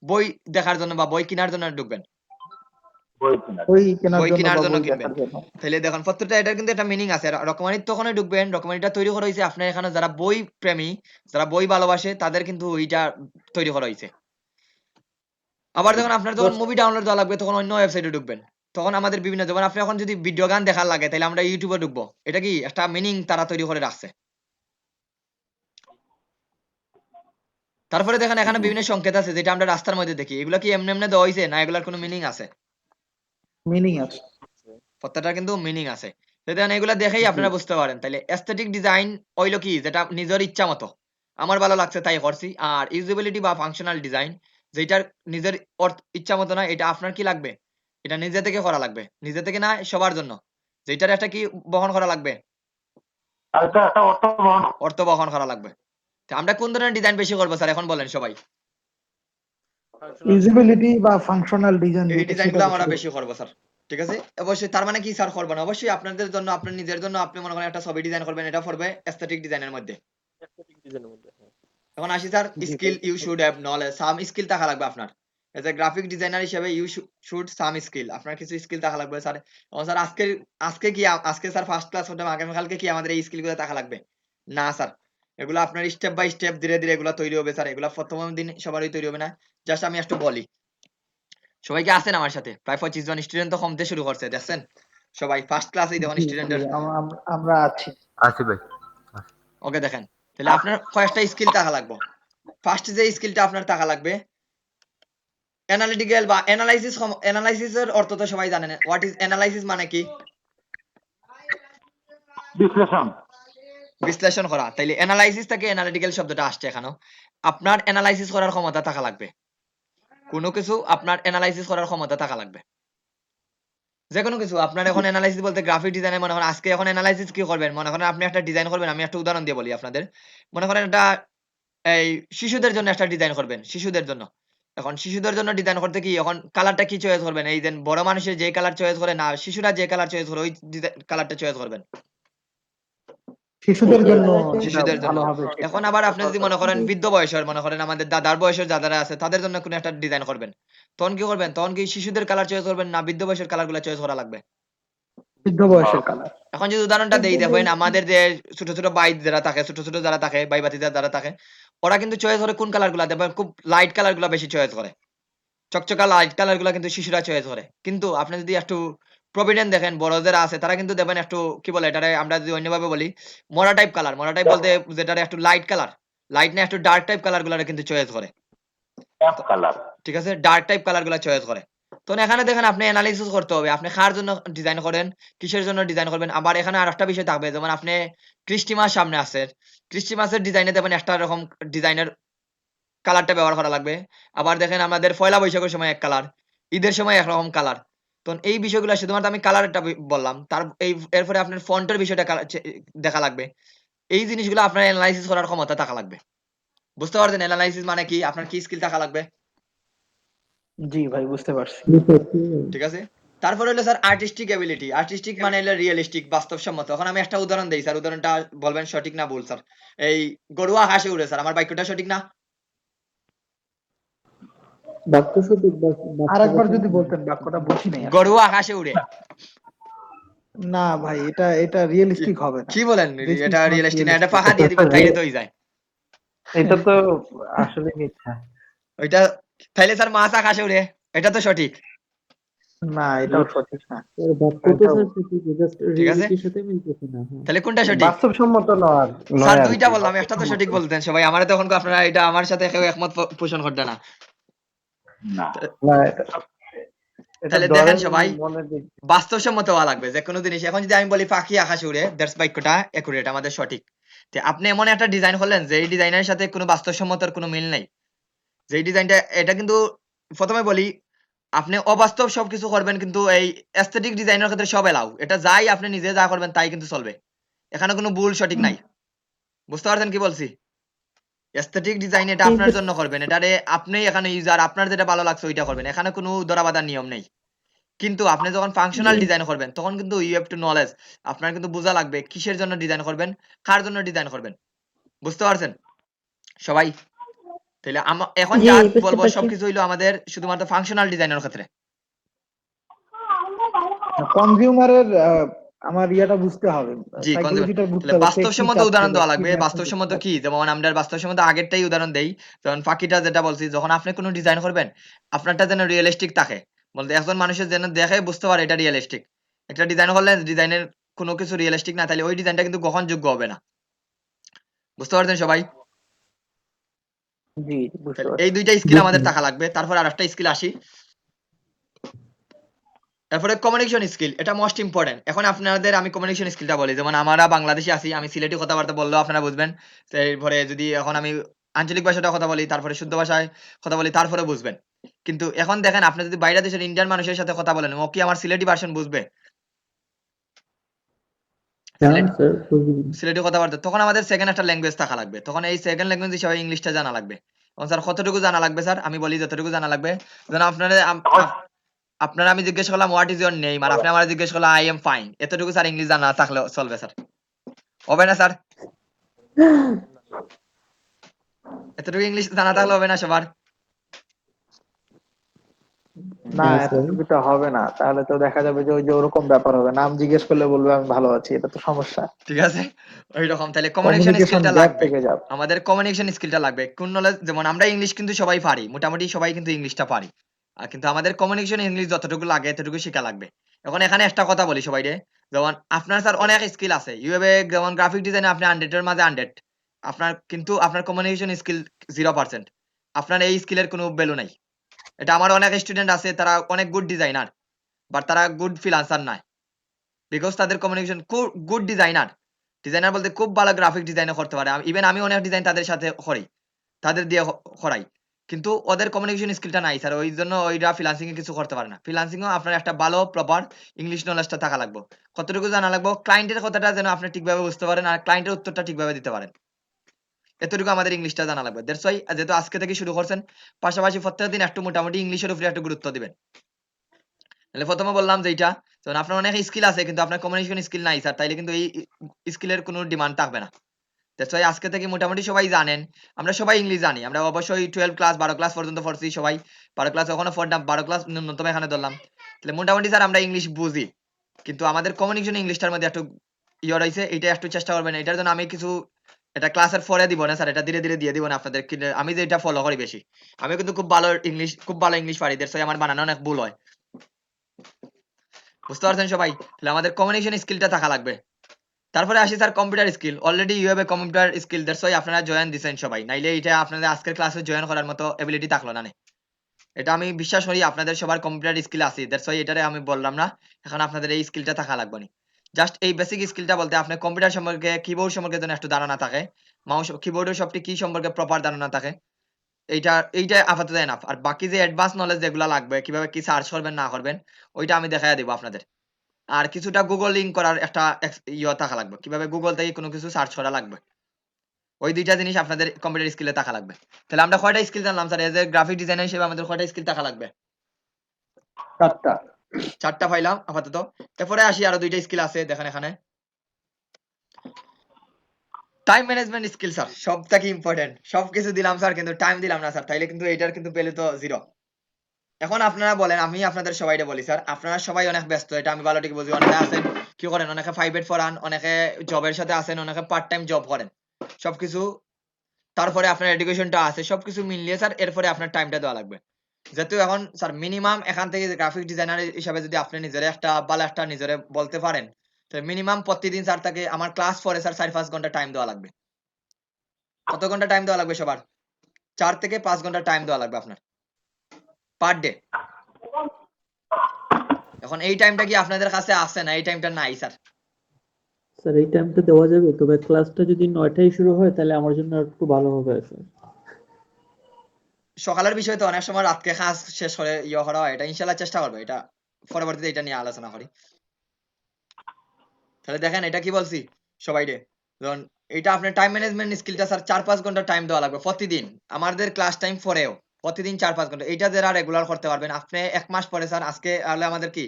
বই দেখার জন্য বা বই কেনার জন্য ঢুকবেন? বই কিনা বই কেনার বই জন্য কেনার বা জন্য বই কিনবেন। দেখার জন্য। তাহলে দেখুন প্রত্যেকটা এটার কিন্তু একটা মিনিং আছে। রকমারির তখনই ঢুকবেন, রকমারিটা তৈরি করা হয়েছে আপনার এখানে যারা বই প্রেমী, যারা বই ভালোবাসে তাদের কিন্তু ওইটা তৈরি করা হয়েছে। আবার যখন আপনার যখন মুভি ডাউনলোড দেওয়া লাগবে তখন অন্য ওয়েবসাইটে ঢুকবেন, তখন আমাদের বিভিন্ন, যেমন আপনি এখন যদি ভিডিও গান দেখার লাগে তাহলে আমরা ইউটিউবে ঢুকবো, এটা কি একটা মিনিং তারা তৈরি করে রাখছে। তারপরে দেখেন এখানে বিভিন্ন সংকেত আছে যেটা আমরা রাস্তার মধ্যে দেখি, এগুলা কি এমনি এমনি দেওয়া হয়েছে না এগুলার কোনো মিনিং আছে? মিনিং আছে। প্রত্যেকটা কিন্তু মিনিং আছে। তো দেখেন এগুলা দেখেই আপনারা বুঝতে পারেন। তাইলে এস্থেটিক ডিজাইন হইলো কি যেটা নিজের ইচ্ছা মতো আমার ভালো লাগছে তাই করছি, আর ইউজিবিলিটি বা ফাংশনাল ডিজাইন যেটার নিজের ইচ্ছা মতো না, এটা আপনার কি লাগবে, এটা নিজে থেকে করা লাগবে, নিজে থেকে না সবার জন্য, যেটার একটা কি বহন করা লাগবে, আর এটা একটা অর্থ বহন অর্থ বহন করা লাগবে। তো আমরা কোন ধরনের ডিজাইন বেশি করবো স্যার এখন বলেন সবাই? ইউজিবিলিটি বা ফাংশনাল ডিজাইন এই যেটা ডিজাইন সেটা গুলো বেশি আমরা করে। বেশি করবো স্যার, ঠিক আছে? অবশ্যই তার মানে কি স্যার করবেন, অবশ্যই আপনাদের জন্য আপনার নিজের জন্য আপনি মনে করেন একটা ছবি ডিজাইন করবেন, এটা পড়বে এস্থেটিক ডিজাইনের মধ্যে। এখন আসি স্যার জি ভাই। Skill, you should have knowledge, some skill থাকা লাগবে আপনার এজ এ গ্রাফিক ডিজাইনার হিসেবে, ইউ শুড সাম স্কিল, আপনার কিছু স্কিল থাকা লাগবে স্যার। স্যার আজকে আজকে কি আজকে স্যার ফার্স্ট ক্লাস হতে আগামীকালকে কি আমাদের এই স্কিল গুলো থাকা লাগবে না স্যার, এগুলো আপনার স্টেপ বাই স্টেপ ধীরে ধীরে এগুলো তৈরি হবে স্যার, এগুলো প্রথম দিন সবারই তৈরি হবে না। জাস্ট আমি একটু বলি, সবাই কি আছেন আমার সাথে? প্রায় 25 জন স্টুডেন্ট তো কমতে শুরু করছে, দেখছেন? সবাই ফার্স্ট ক্লাসেই দেখুন জি জি স্টুডেন্টের। আমরা আছি। আছি ভাই। ওকে দেখেন। তাহলে আপনার কয়েকটা স্কিল থাকা লাগবে। ফার্স্ট যে স্কিলটা আপনার থাকা লাগবে অ্যানালিটিক্যাল বা অ্যানালাইসিস। অ্যানালাইসিসের অর্থ তো সবাই জানেন। হোয়াট ইজ অ্যানালাইসিস মানে কি? বিশ্লেষণ। বিশ্লেষণ করা। তাইলে অ্যানালাইসিস থেকে অ্যানালিটিক্যাল শব্দটা আসছে এখানেও। আপনার অ্যানালাইসিস করার ক্ষমতা থাকা লাগবে। কোনো কিছু আপনার অ্যানালাইসিস করার ক্ষমতা থাকা লাগবে। যে কোনো কিছু আপনার এখন অ্যানালাইসিস বলতে গ্রাফিক ডিজাইনে মনে করেন আজকে এখন অ্যানালাইসিস কি করবেন? মনে করেন আপনি একটা ডিজাইন করবেন, আমি একটা উদাহরণ দিয়ে বলি আপনাদের। মনে করেন একটা এই শিশুদের জন্য একটা ডিজাইন করবেন, শিশুদের জন্য। এখন শিশুদের জন্য ডিজাইন করতে কি এখন কালারটা কি চয়েস করবেন? এই দেন বড় মানুষের যে কালার চয়েস করে না, শিশুরা যে কালার চয়েস করে ওই কালারটা চয়েস করবেন। শিশুদের জন্য যেটা শিশুদের জন্য। ভালো হবে সেটা। এখন আবার আপনি যদি মনে করেন বৃদ্ধ বয়সের, মনে করেন আমাদের দাদার বয়সের যারা আছে তাদের জন্য কোনো একটা ডিজাইন করবেন, তখন কি করবেন? তখন কি শিশুদের কালার চয়েস করবেন না বৃদ্ধ বয়সের কালারগুলো চয়েস করা লাগবে? বৃদ্ধ বয়সের কালার। এখন যদি উদাহরণটা দেই, দেখবেন আমাদের যে ছোট ছোট ভাই যারা থাকে, ছোট ছোট যারা থাকে, ভাই ভাতিজা যারা থাকে, ওরা কিন্তু চয়েস করে কোন কালার গুলা? দেখবেন খুব লাইট কালার গুলা বেশি চয়েস করে। চকচকা লাইট কালার গুলা কিন্তু শিশুরা চয়েস করে। কিন্তু আপনি যদি একটু প্রভিডেন্ট দেখেন, বড় যারা আছে তারা কিন্তু দেখবেন একটু কি বলে এটারে, আমরা যদি অন্যভাবে বলি মরা টাইপ কালার। মরা টাইপ বলতে যেটারে একটু লাইট কালার, লাইট না একটু ডার্ক টাইপ কালার গুলা কিন্তু চয়েস করে। Tap colour. ঠিক আছে, ডার্ক টাইপ কালার গুলা চয়েস করে। তো এখানে দেখেন আপনি অ্যানালাইসিস করতে হবে আপনি কার জন্য ডিজাইন করেন, কিসের জন্য ডিজাইন করবেন। আবার এখানে আরেকটা বিষয় থাকবে, যেমন আপনি ক্রিস্টমাস সামনে আছে, ক্রিস্টমাসের ডিজাইনে দেখবেন একটা রকম ডিজাইনের কালারটা ব্যবহার করা লাগবে। আবার দেখেন আমাদের পয়লা বৈশাখের সময় এক কালার, ঈদের সময় একরকম কালার। তো এই বিষয়গুলো শুধুমাত্র আমি কালারটা বললাম, তার এরপরে আপনার ফন্টের বিষয়টা দেখা লাগবে। এই জিনিসগুলো আপনার অ্যানালাইসিস করার ক্ষমতা থাকা লাগবে। বুঝতে পারছেন অ্যানালাইসিস মানে কি? আপনার কি স্কিল থাকা লাগবে? জি ভাই বুঝতে পারছি। ঠিক আছে। তারপরে হলো স্যার আর্টিস্টিক এবিলিটি। আর্টিস্টিক মানে হলো রিয়েলিস্টিক, বাস্তবসম্মত। এখন আমি একটা উদাহরণ দেই স্যার, উদাহরণটা বলবেন সঠিক না ভুল স্যার। এই গরু আকাশে উড়ে স্যার, আমার বাক্যটা সঠিক না? বাক্য সঠিক আরেকবার যদি বলতেন, বাক্যটা বুঝি নাই আসলে। গরু আকাশে উড়ে। না ভাই, এটা রিয়েলিস্টিক হবে না। কি বলেন? This is এটা not রিয়েলিস্টিক না, এটা realistic. ফাঁকা দিয়ে দিবেন তাইলে তো হয়ে যায়। এটা তো আসলে মিথ্যা। ওইটা তাইলে স্যার মাছ আকাশে উড়ে, এটা তো সঠিক। না, এটাও সঠিক না। বাক্য তো স্যার সঠিক, জাস্ট ঠিক আছে, রিয়েলিটির সাথে মিলতেছে না। হ্যাঁ। তাহলে কোনটা সঠিক? বাস্তবসম্মত নয় স্যার আর দুইটা কি। বললাম, একটা তো সঠিক বলতেন সবাই। আমারে তখন আপনারা এটা আমার সাথে কেউ একমত পোষণ করতে না। না। না, এটা তাহলে ধরেন দেখেন সবাই মনে দিক। বাস্তবসম্মত হওয়া লাগবে যে কোনো জিনিস। এখন যদি আমি বলি পাখি আকাশে উড়ে, দ্যাটস বাক্যটা একুরেট, আমাদের সঠিক। যে আপনি এমন একটা ডিজাইন করলেন যে এই ডিজাইনের সাথে কোনো বাস্তবসম্মতর কোনো মিল নাই, যে ডিজাইনটা, এটা কিন্তু প্রথমে বলি আপনি অবাস্তব সবকিছু করবেন, কিন্তু এই অ্যাস্থেটিক ডিজাইনের ক্ষেত্রে সব এলাও। এটা যাই আপনি নিজে যা করবেন তাই কিন্তু চলবে, এখানে কোনো ভুল সঠিক নাই। বুঝতে পারছেন কি বলছি? অ্যাস্থেটিক ডিজাইন এটা আপনার জন্য করবেন, এটারে আপনি এখানে ইউজার, আপনার যেটা ভালো লাগছে ওইটা করবেন, এখানে কোনো ধরাবাঁধার নিয়ম নেই। কিন্তু আপনি যখন ফাংশনাল ডিজাইন করবেন তখন কিন্তু ইউ হ্যাভ টু নলেজ, আপনার কিন্তু বোঝা লাগবে কিসের জন্য ডিজাইন করবেন, কার জন্য ডিজাইন করবেন। বুঝতে পারছেন সবাই? তাহলে এখন জি, যা বুঝতে বলবো পারছি। সবকিছু হইলো আমাদের শুধুমাত্র ফাংশনাল ডিজাইনের ক্ষেত্রে। কনজিউমারের আমার ইয়াটা বুঝতে হবে, জি, সাইকোলজিটা বুঝতে তাহলে হবে, সে কি বাস্তবসম্মত চাচ্ছে উদাহরণ বা দেওয়া কি লাগবে। মেসেজ দিতে বাস্তবসম্মত কি? চাচ্ছে। যেমন আমরা বাস্তবসম্মত আগেরটাই উদাহরণ দেই। যেমন পাখিটা যেটা বলছি, যখন আপনি কোনো ডিজাইন করবেন আপনারটা যেন রিয়েলিস্টিক থাকে, বলতে একজন মানুষের যেন দেখে বুঝতে পারে এটা রিয়েলিস্টিক। একটা ডিজাইন করলেন ডিজাইনের কোনো কিছু রিয়েলিস্টিক না, তাহলে ওই ডিজাইনটা কিন্তু গ্রহণযোগ্য হবে না। বুঝতে পারছেন সবাই? জি বুঝতে তাহলে পারছি। এই দুইটা স্কিল আমাদের থাকা লাগবে। তারপর আরেকটা স্কিল আসি, তারপরে কমিউনিকেশন স্কিল, এটা মোস্ট ইম্পর্টেন্ট। এখন আপনাদের আমি কমিউনিকেশন স্কিলটা বলি, যেমন আমরা বাংলাদেশি আছি, আমি সিলেটি কথাবার্তা বললেও আপনারা বুঝবেন। এরপরে যদি এখন আমি আঞ্চলিক ভাষাটা কথা বলি, তারপরে শুদ্ধ ভাষায় কথা বলি, তারপরে বুঝবেন। কিন্তু এখন দেখেন আপনি যদি বাইরে দেশের ইন্ডিয়ান মানুষের সাথে কথা বলেন, ও কি আমার সিলেটি ভার্সন বুঝবে? হ্যাঁ স্যার, বুঝলি। সিলেটি কথাবার্তা, তখন আমাদের সেকেন্ড একটা ল্যাঙ্গুয়েজ থাকা লাগবে। তখন এই সেকেন্ড ল্যাঙ্গুয়েজ হিসেবে ইংলিশটা জানা লাগবে। এবং স্যার কতটুকু জানা লাগবে? স্যার আমি বলি যতটুকু জানা লাগবে, যেন আপনারা আমি জিজ্ঞেস করলাম হোয়াট ইজ ইউর নেম, আর আপনি আমার জিজ্ঞেস করলাম আই এম ফাইন, এতটুকু স্যার ইংলিশ জানা থাকলে চলবে স্যার? হবে না স্যার? এতটুকু ইংলিশ জানা থাকলে হবে না সবার? না, হ্যাঁ স্যার। এতটুকুটা হবে না, তাহলে তো দেখা যাবে যে ওই যে ওরকম ব্যাপার হবে, নাম জিজ্ঞেস করলে বলবে আমি ভালো আছি, এটা তো সমস্যা। ঠিক আছে, ওই রকম। তাহলে কমিউনিকেশন কমিউনিকেশন স্কিলটা গ্যাপ লাগবে, থেকে যাবে। আমাদের কমিউনিকেশন স্কিলটা লাগবে। কোন নলেজ, যেমন আমরা ইংলিশ কিন্তু সবাই পারি, মোটামুটি সবাই কিন্তু ইংলিশটা পারি। কিন্তু আমাদের কমিউনিকেশন ইংলিশ যতটুকু লাগে এতটুকু শেখা লাগবে। এখন এখানে একটা কথা বলি সবাই রে, যেমন আপনার স্যার অনেক স্কিল আছে, ইউএবে যেমন গ্রাফিক ডিজাইনে আপনি 100 এর মাঝে 100, আপনার কিন্তু আপনার কমিউনিকেশন স্কিল 0%, আপনার এই স্কিলের কোনো ভ্যালু নাই। এটা আমার অনেক স্টুডেন্ট আছে, তারা অনেক গুড ডিজাইনার, বাট তারা গুড ফ্রিল্যান্সার নয়, বিকজ তাদের কমিউনিকেশন খুব গুড ডিজাইনার। ডিজাইনার বলতে খুব ভালো গ্রাফিক ডিজাইনও করতে পারে, ইভেন আমি অনেক ডিজাইন তাদের সাথে করি, তাদের দিয়ে করাই, কিন্তু ওদের কমিউনিকেশন স্কিলটা নাই স্যার, ওই জন্য ওইরা ফ্রিল্যান্সিং এ কিছু করতে পারে না। ফ্রিল্যান্সিং এও আপনার একটা ভালো প্রপার ইংলিশ নলেজটা থাকা লাগবে, কতটুকু জানা লাগবে ক্লায়েন্টের কথাটা যেন আপনি ঠিকভাবে বুঝতে পারেন আর ক্লায়েন্টের উত্তরটা ঠিকভাবে দিতে পারেন, এতটুকু আমাদের ইংলিশটা জানা লাগবে। দ্যাটস ওয়াই যেহেতু আজকে থেকে শুরু করছেন, পাশাপাশি প্রত্যেকদিন একটু মোটামুটি ইংলিশের উপরে একটু গুরুত্ব দিবেন। তাহলে প্রথমে বললাম যে এইটা, যখন আপনার অনেক স্কিল আছে কিন্তু আপনার কমিউনিকেশন স্কিল নাই স্যার, তাইলে কিন্তু এই স্কিলের কোনো ডিমান্ড থাকবে না। দ্যাটস ওয়াই আজকে থেকে মোটামুটি সবাই জানেন, আমরা সবাই ইংলিশ জানি, আমরা অবশ্যই 12 ক্লাস 12 ক্লাস পর্যন্ত পড়ছি সবাই, 12 ক্লাস ওখানে পড়লাম, 12 ক্লাস ন্যূনতম এখানে ধরলাম, তাহলে মোটামুটি স্যার আমরা ইংলিশ বুঝি, কিন্তু আমাদের কমিউনিকেশন ইংলিশটার মধ্যে একটু ইয়ে রয়েছে, এটা একটু চেষ্টা করবেন। এটার জন্য আমি কিছু এটা ক্লাসের পরে দিব না স্যার, এটা ধীরে ধীরে দিয়ে দিব না আপনাদের, আমি যে এটা ফলো করি বেশি, আমি কিন্তু খুব ভালো ইংলিশ পারি, দ্যাটস ওয়াই আমার বানানো অনেক ভুল হয়, বুঝতে পারছেন সবাই? তাহলে আমাদের কমিউনিকেশন স্কিলটা থাকা লাগবে। তারপরে আসি sir computer skill, already you have a computer skill, that's why আপনারা জয়েন দিছেন সবাই, নাইলে এটা আপনাদের আজকের ক্লাসে জয়েন করার মতো এবিলিটি থাকলো না। এটা আমি বিশ্বাস করি আপনাদের সবার কম্পিউটার স্কিল আছে, দ্যাটস ওয়াই এটারে আমি বললাম না, এখন আপনাদের এই স্কিলটা থাকা লাগবে না। জাস্ট এই বেসিক স্কিলটা বলতে আপনার কম্পিউটার সম্পর্কে, কিবোর্ড সম্পর্কে যেন একটু ধারণা থাকে, মাউস কিবোর্ডের সবটি কি সম্পর্কে প্রপার ধারণা থাকে, এইটা আপাতত এনাফ। আর বাকি যে অ্যাডভান্স নলেজ যেগুলো লাগবে, কিভাবে কি সার্চ করবেন না করবেন, ওইটা আমি দেখাই দিব আপনাদের। আর কিছুটা গুগল লিঙ্ক করার একটা ইয়ে থাকা লাগবে, কিভাবে গুগল থেকে কোনো কিছু সার্চ করা লাগবে, ওই দুইটা জিনিস আপনাদের কম্পিউটার স্কিলে থাকা লাগবে। তাহলে আমরা কয়টা স্কিল জানলাম sir, age a graphic designer হিসেবে আমাদের কয়টা স্কিল থাকা লাগবে? 4টা। 4টা পাইলাম আপাতত। এরপরে আসি আরো 2টা স্কিল আছে, দেখেন এখানে টাইম ম্যানেজমেন্ট স্কিল স্যার, সব থেকে ইম্পর্টেন্ট। সবকিছু দিলাম স্যার কিন্তু টাইম দিলাম না স্যার, তাইলে কিন্তু এটার কিন্তু ভ্যালু তো জিরো। এখন আপনারা বলেন, আমি আপনাদের সবাইকে বলি স্যার, আপনারা সবাই অনেক ব্যস্ত, এটা আমি ভালো ঠিক বুঝি, অনেকে আছেন কি করেন, অনেকে প্রাইভেট পড়ান, অনেকে জবের সাথে আছেন, অনেকে পার্ট টাইম জব করেন, সবকিছু তারপরে আপনার এডুকেশনটা আছে, সবকিছু মিলিয়ে স্যার এরপরে আপনার টাইমটা দেওয়া লাগবে। যেহেতু এখন স্যার মিনিমাম এখান থেকে গ্রাফিক ডিজাইনার হিসাবে যদি আপনি নিজের একটা ভালো একটা নিজেরে বলতে পারেন, তো মিনিমাম প্রতিদিন স্যার তাকে আমার ক্লাস পরে স্যার 4-5 ঘন্টা টাইম দেওয়া লাগবে। কত ঘন্টা টাইম দেওয়া লাগবে সবার? 4 থেকে 5 ঘন্টা টাইম দেওয়া লাগবে আপনার পার ডে। এখন এই টাইমটা কি আপনাদের কাছে আছে না? এই টাইমটা নাই স্যার। স্যার এই টাইমটা দেওয়া যাবে, তবে ক্লাসটা যদি 9টায় শুরু হয় তাহলে আমার জন্য একটু ভালো হবে স্যার। সকালের বিষয় তো অনেক সময় রাতকে কাজ শেষ করে ইয়ে করা হয়, এটা ইনশাল্লাহ চেষ্টা করবো, এটা পরবর্তীতে এটা নিয়ে আলোচনা করি। তাহলে দেখেন এটা কি বলছি সবাই রে, ধরুন এটা আপনার টাইম ম্যানেজমেন্ট স্কিলটা স্যার 4-5 ঘন্টা টাইম দেওয়া লাগবে প্রতিদিন, আমাদের ক্লাস টাইম পরেও প্রতিদিন 4-5 ঘন্টা, এটা যারা রেগুলার করতে পারবেন আপনি 1 মাস পরে স্যার, আজকে হলে আমাদের কি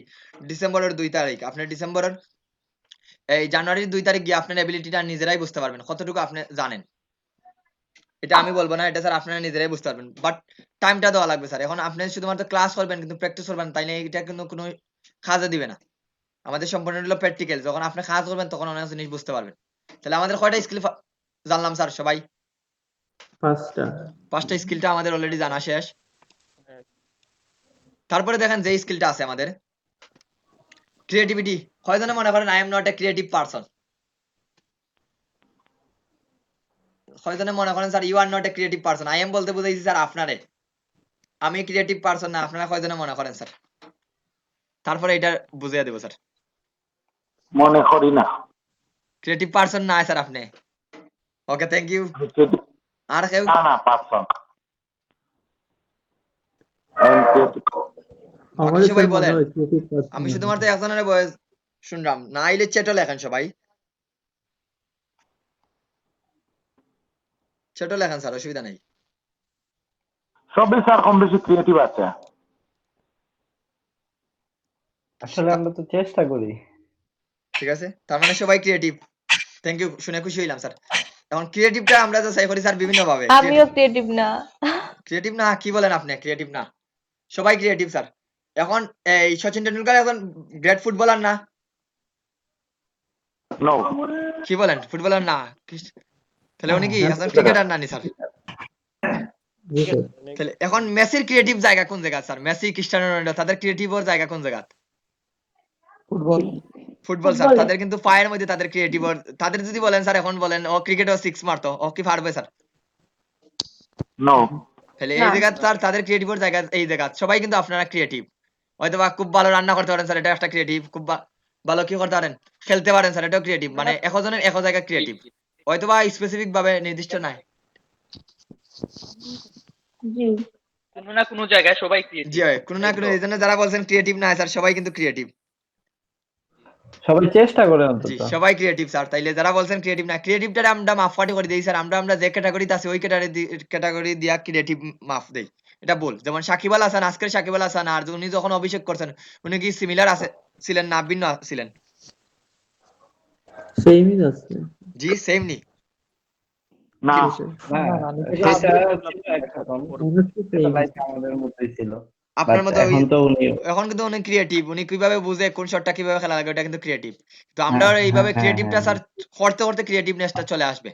ডিসেম্বরের 2 তারিখ, আপনি ডিসেম্বরের এই জানুয়ারির 2 তারিখ গিয়ে আপনার এবিলিটিটা নিজেরাই বুঝতে পারবেন কতটুকু আপনি জানেন। এটা আমি বলবো না, এটা স্যার আপনারা নিজেরাই বুঝতে পারবেন, বাট টাইমটা দেওয়া লাগবে স্যার। এখন আপনি শুধুমাত্র ক্লাস করবেন কিন্তু প্র্যাকটিস করবেন, তাইলে এটা কিন্তু কোনো কাজে দিবে না। আমাদের সম্পূর্ণ হলো প্র্যাকটিক্যাল, যখন আপনি কাজ করবেন তখন অনেক জিনিস বুঝতে পারবেন। তাহলে আমাদের কয়টা স্কিল জানলাম স্যার সবাই? 5টা। 5টা স্কিলটা আমাদের অলরেডি জানা শেষ। তারপরে দেখেন যে স্কিলটা আছে আমাদের ক্রিয়েটিভিটি, কয়জনে মনে করেন I am not a creative person? কয়জনে মনে করেন sir you are not a creative person? I am বলতে বুঝাইছি স্যার আপনারে, আমি ক্রিয়েটিভ পারসন না, আপনারা কয়জনে মনে করেন স্যার? তারপরে এটা বুঝিয়ে দেবো স্যার। মনে করি না। ক্রিয়েটিভ পারসন না স্যার আপনি। ওকে থ্যাংক ইউ। আর কেউ? না না পারসন। বাকি আমারও সবাই স্যার মনে বলেন, হয় creative person আমি মনে শুধুমাত্র হয়। একজনের বয়স শুনলাম না, আইলে চ্যাটও লেখেন সবাই, চ্যাটও লেখেন স্যার, অসুবিধা নেই। সবই স্যার কম বেশি ক্রিয়েটিভ আছে। আসলে আমরা তো চেষ্টা করি। ঠিক আছে, তার মানে সবাই ক্রিয়েটিভ। থ্যাংক ইউ, শুনে খুশি হইলাম স্যার। এখন ক্রিয়েটিভটা আমরা যাচাই করি স্যার বিভিন্ন ভাবে। আমিও ক্রিয়েটিভ না। ক্রিয়েটিভ না? কি বলেন আপনি ক্রিয়েটিভ না? সবাই ক্রিয়েটিভ স্যার। এখন এই সচিন টেন্ডুলকার এখন গ্রেট ফুটবলার না? নো। কি বলেন ফুটবলার না? তাহলে উনি কি হ্যাঁ, এখন ক্রিকেটার নানি স্যার? জি স্যার। তাহলে এখন মেসির ক্রিয়েটিভ জায়গা কোন জায়গা স্যার? মেসি, ক্রিস্টিয়ানো রোনাল্ডো তাদের ক্রিয়েটিভ ওর জায়গা কোন জায়গা? ফুটবল। ফুটবল স্যার, তাদের কিন্তু পায়ের মধ্যে তাদের ক্রিয়েটিভ ওর, তাদের যদি বলেন স্যার এখন বলেন ও ক্রিকেটে 6 মারতো, ও কি পারবে স্যার? No. তাহলে এই জায়গা স্যার তাদের ক্রিয়েটিভ ওর জায়গা এই জায়গা, সবাই কিন্তু আপনারা ক্রিয়েটিভ। হয়তো বা খুব ভালো রান্না করতে পারেন স্যার, এটা একটা ক্রিয়েটিভ। খুব ভালো কি করতে পারেন, খেলতে পারেন স্যার, এটাও ক্রিয়েটিভ। মানে একজনের এক জায়গা ক্রিয়েটিভ, হয়তো বা স্পেসিফিক ভাবে নির্দিষ্ট নাই। কোনো না কোনো জায়গায় সবাই জি ক্রিয়েটিভ। হয়, কোনো না কোনো, এই জন্য যারা বলছেন ক্রিয়েটিভ না স্যার, সবাই কিন্তু ক্রিয়েটিভ। সবাই চেষ্টা করে জি অন্তত। সবাই ক্রিয়েটিভ স্যার। তাইলে যারা বলছেন ক্রিয়েটিভ না, ক্রিয়েটিভটা আমরা মাপকাঠি করে দিই স্যার। আমরা যে ক্যাটাগরিতে আছি ওই ক্যাটাগরি দিয়া ক্রিয়েটিভ মাপ দেই, এটা বল। যেমন সাকিব আল হাসান, আজকের সাকিব আল হাসান আর উনি যখন অভিষেক করছেন উনি কি সিমিলার আছে ছিলেন না ভিন্ন ছিলেন? সেমই আছে। জি সেম নি। না। জি স্যার। না, সেটা ছিল একরকম। অনেকটা সেটা সেম। লাইক আমাদের মতোই ছিল। আপনার বাট মতো এখন তো উনি এখন কিন্তু উনি ক্রিয়েটিভ, উনি কিভাবে বুঝে কোন শটটা কিভাবে খেলা লাগে ওটা কিন্তু ক্রিয়েটিভ। তো আমরা হ্যাঁ এইভাবে হ্যাঁ ক্রিয়েটিভটা হ্যাঁ স্যার করতে করতে ক্রিয়েটিভনেসটা চলে আসবে।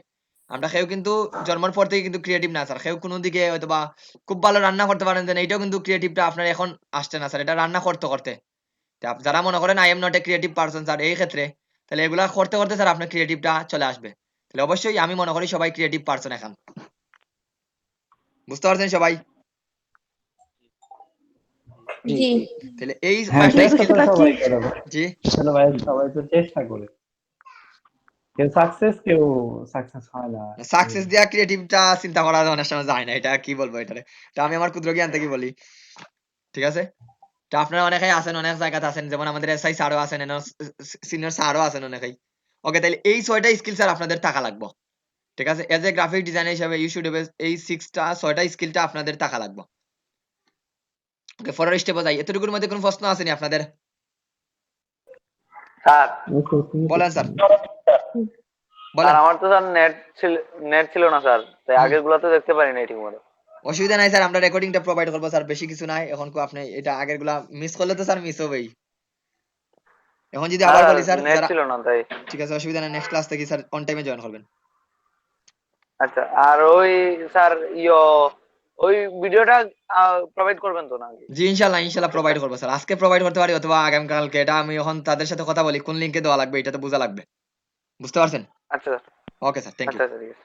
আমরা কেউ কিন্তু জন্মের পর থেকে কিন্তু ক্রিয়েটিভ না স্যার। কেউ কোনো দিকে হয়তো বা খুব ভালো রান্না করতে পারেন যে এইটাও কিন্তু ক্রিয়েটিভটা আপনার এখন আসছে না স্যার, এটা রান্না করতে করতে। যারা মনে করেন I am not a creative person sir এই ক্ষেত্রে, তাহলে এগুলা করতে করতে স্যার আপনার ক্রিয়েটিভটা চলে আসবে। তাহলে অবশ্যই আমি মনে করি সবাই ক্রিয়েটিভ পারসন এখন। বুঝতে পারছেন সবাই? জি। তাহলে এই হ্যাঁ, 5টা চেষ্টা স্কিল। তো সবাই করে ভাই। জি আসলে ভাই সবাই তো চেষ্টা করে। কেউ সাকসেস হয় না। সাকসেস দিয়া ক্রিয়েটিভটা চিন্তা করা অনেক সময় যায় না, এটা কি বলবো এটারে। তো আমি আমার ক্ষুদ্র জ্ঞান থেকে বলি, ঠিক আছে? তো আপনারা অনেকেই আছেন, অনেক জায়গাতে আছেন, যেমন আমাদের এসআই স্যারও আছেন, সিনিয়র স্যারও আছেন অনেকেই। ওকে, তাহলে এই 6টা স্কিল স্যার আপনাদের থাকা লাগবে, ঠিক আছে? এজ এ গ্রাফিক ডিজাইনার হিসেবে ইউ শুড হ্যাভ এই 6টা স্কিলটা আপনাদের থাকা লাগবে। ওকে, পরের স্টেপে যাই। এতটুকুর মধ্যে কোনো প্রশ্ন আসেনি আপনাদের? স্যার বলেন স্যার, স্যার বলেন। আমার তো স্যার নেট ছিল না স্যার, তাই আগের গুলো তো দেখতে পারি নাই ঠিক মতো। অসুবিধা নাই স্যার, আমরা রেকর্ডিংটা প্রোভাইড করবো স্যার, বেশি কিছু নাই। এখন আপনি এটা আগের গুলা মিস করলে তো স্যার মিস হবেই। এখন যদি আবার বলি স্যার, নেট যারা, ছিল না তাই। ঠিক আছে অসুবিধা নাই, নেক্সট ক্লাস থেকে স্যার অন টাইমে জয়েন করবেন। আচ্ছা, আর ওই স্যার ওই ভিডিওটা প্রোভাইড করবেন তো নাকি? জি ইনশাল্লাহ প্রোভাইড করবো স্যার। আজকে প্রোভাইড করতে পারি অথবা আগামীকালকে, এটা আমি এখন তাদের সাথে কথা বলি কোন লিংকে দেওয়া লাগবে, এটা তো বোঝা লাগবে। বুঝতে পারছেন? আচ্ছা ওকে স্যার, থ্যাংক ইউ। আচ্ছা ঠিক আছে।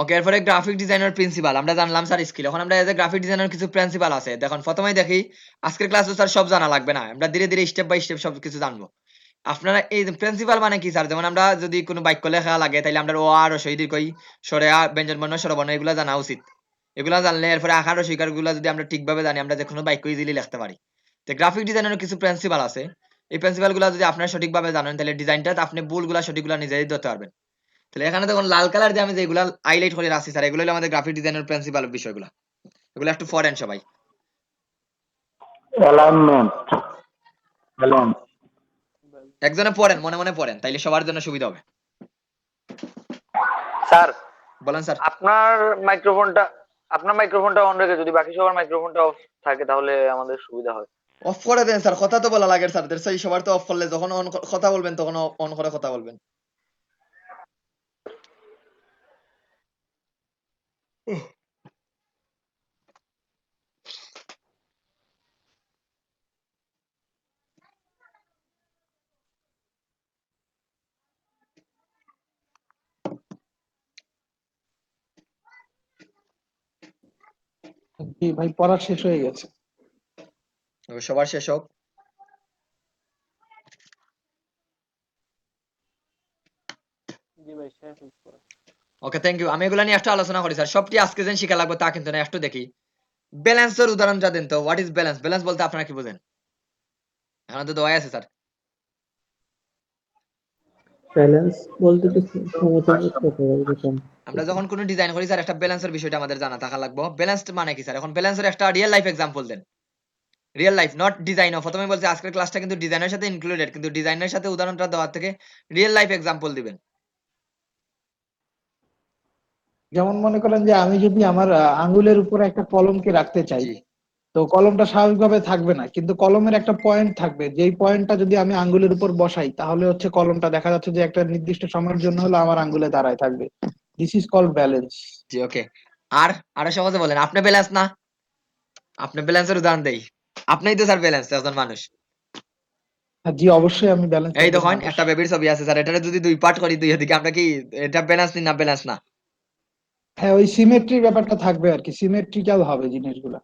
ওকে, এরপরে গ্রাফিক ডিজাইনার প্রিন্সিপাল আমরা জানলাম স্যার স্কিল। এখন আমরা এজ এ গ্রাফিক ডিজাইনার কিছু প্রিন্সিপাল আছে। দেখুন প্রথমেই দেখি, আজকের ক্লাসে স্যার সব জানা লাগবে না, আমরা ধীরে ধীরে স্টেপ বাই স্টেপ সব কিছু জানবো। আপনারা এই প্রিন্সিপাল মানে কি স্যার? যেমন আমরা যদি কোনো বাক্য লেখা লাগে তাহলে আমরা ও আর শহীদ কই, সরে ব্যঞ্জন বর্ণ স্বরবর্ণ এগুলো জানা উচিত। এগুলো জানলে এরপরে আকার ও স্বীকার গুলো যদি আমরা ঠিকভাবে জানি, আমরা যে কোনো বাক্য ইজিলি লিখতে পারি। তো গ্রাফিক ডিজাইনারের কিছু প্রিন্সিপাল আছে, এই প্রিন্সিপাল গুলো যদি আপনারা সঠিকভাবে জানেন তাহলে ডিজাইনটা আপনি ভুলগুলা সঠিকগুলা নিজেই ধরতে পারবেন। তাহলে এখানে দেখুন লাল কালার দিয়ে আমি যেগুলা হাইলাইট করে রাখছি স্যার, এগুলো হলো আমাদের গ্রাফিক ডিজাইনের প্রিন্সিপাল বিষয়গুলো। এগুলো একটু পড়েন সবাই। Alignment. Balance. একজনে পড়েন, মনে মনে পড়েন, তাইলে সবার জন্য সুবিধা হবে। স্যার বলেন স্যার। আপনার মাইক্রোফোনটা অন রেখে যদি বাকি সবার মাইক্রোফোনটা অফ থাকে তাহলে আমাদের সুবিধা হয়। অফ করে দেন স্যার, কথা তো বলা লাগে স্যার, সেই সবার তো অফ করলে যখন অন কথা বলবেন তখন অন করে কথা বলবেন। জি ভাই, পড়া শেষ হয়ে গেছে। সবার শেষ হোক। ওকে, থ্যাংক ইউ। আমি এগুলা নিয়ে একটু আলোচনা করি স্যার। সবটি আজকে যেন শিখা লাগবে তা কিন্তু না, একটু দেখি। ব্যালেন্সের উদাহরণটা দেন তো। What is balance? ব্যালেন্স বলতে আপনারা কি বোঝেন? এখন তো দেওয়াই আছে স্যার। ব্যালেন্স বলতে তো সমতামত কথা বলতেছেন। আমরা যখন কোনো ডিজাইন করি স্যার, একটা ব্যালেন্সের বিষয়টা আমাদের জানা থাকা লাগবে। ব্যালেন্স মানে কি স্যার? এখন ব্যালেন্সের একটা রিয়েল লাইফ এক্সাম্পল দেন। Real life, not design. প্রথমে বলছি আজকের ক্লাসটা কিন্তু ডিজাইনের সাথে ইনক্লুডেড, কিন্তু ডিজাইনের সাথে উদাহরণটা দেওয়ার থেকে রিয়েল লাইফ এক্সাম্পল দিবেন। যেমন মনে করেন যে আমি যদি আমার আঙ্গুলের উপরে একটা কলমকে রাখতে চাই, জি তো কলমটা স্বাভাবিকভাবে থাকবে না, কিন্তু কলমের একটা পয়েন্ট থাকবে, যেই পয়েন্টটা যদি আমি আঙ্গুলের উপর বসাই তাহলে হচ্ছে কলমটা দেখা যাচ্ছে যে একটা নির্দিষ্ট সময়ের জন্য হলো আমার আঙ্গুলে দাঁড়ায় থাকবে। This is called balance. জি ওকে। আর আরো সহজে বলেন, আপনি ব্যালেন্স না? আপনি ব্যালেন্সের উদাহরণ দেই। আপনিই তো স্যার ব্যালেন্স একজন মানুষ। জি অবশ্যই আমি ব্যালেন্স এই একজন দেখুন মানুষ। একটা বেবির ছবি আছে স্যার, এটা যদি দুই পার্ট করি দুই দিকে, আমরা কি এটা ব্যালেন্স না ব্যালেন্স না? হ্যাঁ ওই সিমেট্রির ব্যাপারটা থাকবে আর কি, সিমেট্রিক্যাল হবে জিনিসগুলো।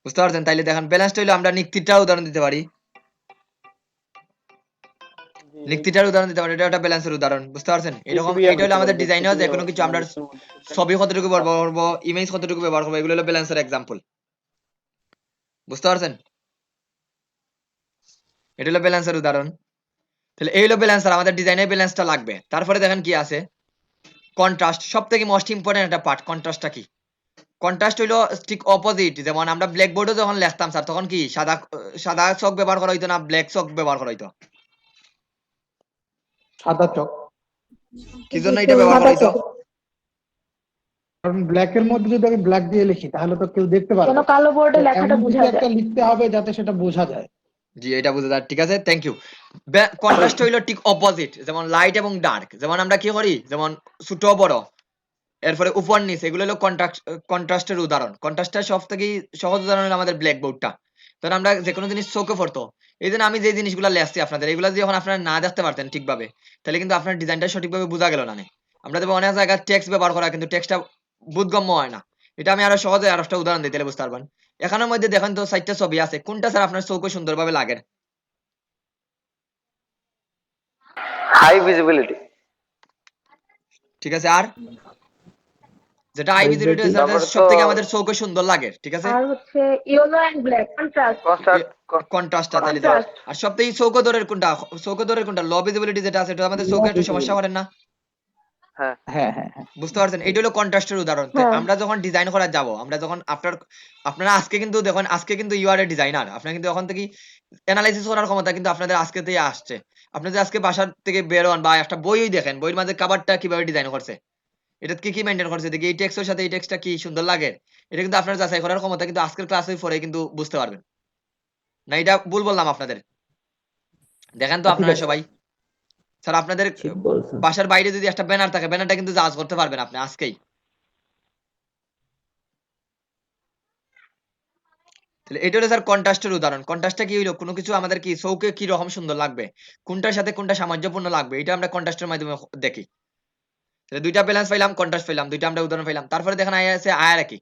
বুঝতে পারছেন? তাইলে দেখেন ব্যালেন্সটা হইলো, আমরা নিক্তিটার উদাহরণ দিতে পারি। নিক্তিটার উদাহরণ দিতে পারি, এটা একটা ব্যালেন্সের উদাহরণ। বুঝতে পারছেন? এরকম এটা হলো আমাদের ডিজাইনে যে কোনো কিছু আমরা ছবি কতটুকু ব্যবহার করবো, ইমেজ কতটুকু ব্যবহার করবো, এগুলো হলো ব্যালেন্সের এক্সাম্পল। বুঝতে পারছেন? এটা হলো ব্যালেন্সের উদাহরণ। তাহলে এই হলো ব্যালেন্সার, আমাদের ডিজাইনে ব্যালেন্সটা লাগবে। তারপরে দেখেন কি আছে, কন্ট্রাস্ট। সব থেকে মোস্ট ইম্পর্টেন্ট একটা পার্ট। কন্ট্রাস্টটা কি? কন্ট্রাস্ট হইলো ঠিক অপোজিট। যেমন আমরা ব্ল্যাকবোর্ডে যখন লিখতাম স্যার, তখন কি সাদা সাদা চক ব্যবহার করা হইতো না ব্ল্যাক চক ব্যবহার করা হইতো? সাদা চক। কি জন্য এটা ব্যবহার করা হইতো? কারণ ব্ল্যাক এর মধ্যে যদি আমি ব্ল্যাক দিয়ে লিখি তাহলে তো কেউ দেখতে পারবে যেন না। কালো বোর্ডে তো লেখাটা এমন কিছু বোঝা একটা যায়। লিখতে হবে যাতে সেটা বোঝা যায়। জি এটা বুঝে যায়, ঠিক আছে, থ্যাংক ইউ। কন্ট্রাস্ট হইলো ঠিক অপোজিট। যেমন লাইট এবং ডার্ক, যেমন আমরা কি করি, যেমন ছোট বড়, এরপরে উপর নিচ, এগুলো হলো কন্ট্রাস্টের উদাহরণ। কন্ট্রাস্টের সব থেকে সহজ উদাহরণ হলো আমাদের ব্ল্যাকবোর্ডটা। তখন আমরা যে কোনো জিনিস চোখে পড়তো, এই জন্য আমি যে জিনিসগুলো লেখছি আপনাদের, এগুলো যখন আপনারা না দেখতে পারতেন ঠিকভাবে, তাহলে কিন্তু আপনার ডিজাইনটা সঠিকভাবে বোঝা গেল না। আমরা দেখবো অনেক জায়গায় টেক্সট ব্যবহার করা, কিন্তু টেক্সটটা বোধগম্য হয় না। এটা আমি আরো সহজে আরো একটা উদাহরণ দিতে বুঝতে পারবেন। এখানের মধ্যে দেখেন তো 4টা ছবি আছে, কোনটা স্যার আপনার চোখে সুন্দরভাবে লাগে? High visibility. ঠিক আছে, আর যেটা আই ভিজিবিলিটি Vibrating. তারপরে সব তো থেকে আমাদের চোখে সুন্দর লাগে, ঠিক আছে, আর হচ্ছে ইয়েলো এন্ড ব্ল্যাক কন্ট্রাস্ট। কন্ট্রাস্টটা। তাহলে Contrast. আর সব থেকে চৌকো দরের কোনটা? চৌকো দরের কোনটা? লো ভিজিবিলিটি যেটা আছে, এটা আমাদের চোখে একটু সমস্যা করেন না? হ্যাঁ হ্যাঁ হ্যাঁ হ্যাঁ। বুঝতে পারছেন? এইটা হলো কন্ট্রাস্টের উদাহরণ। তো হ্যাঁ। আমরা যখন ডিজাইন করা যাব, আমরা যখন আপনারা আজকে কিন্তু দেখুন, আজকে কিন্তু ইউ আর এ ডিজাইনার, আপনারা কিন্তু এখন থেকে অ্যানালাইসিস করার ক্ষমতা কিন্তু আপনাদের আজকে থেকে আসছে। আপনি যদি আজকে বাসার থেকে বের হন বা একটা বইই দেখেন, বইয়ের মাঝে কভারটা কিভাবে ডিজাইন করছে, এটা কি কি মেনটেন করছে, দেখি এই টেক্সটের সাথে এই টেক্সটটা কি সুন্দর লাগে, এটা কিন্তু আপনার যাচাই করার ক্ষমতা কিন্তু আজকের ক্লাসে পরে কিন্তু বুঝতে পারবেন না। এটা ভুল বললাম আপনাদের? দেখেন তো ঠিক আপনারা আছে। সবাই, স্যার আপনাদের ঠিক বলছেন। বাসার বাইরে যদি একটা ব্যানার থাকে, ব্যানারটা কিন্তু জাজ করতে পারবেন আপনি আজকেই। তাহলে এটা হলো স্যার কন্ট্রাস্টের উদাহরণ। কন্ট্রাস্টটা কি হইলো, কোনো কিছু আমাদের কি চৌকে কি রকম সুন্দর লাগবে, কোনটার সাথে কোনটা সামঞ্জস্যপূর্ণ লাগবে, এটা আমরা কন্ট্রাস্টের মাধ্যমে দেখি। তাহলে দুইটা ব্যালেন্স পাইলাম, কন্ট্রাস্ট পাইলাম, দুইটা আমরা উদাহরণ পাইলাম। তারপরে দেখেন আছে আয়ারাকি।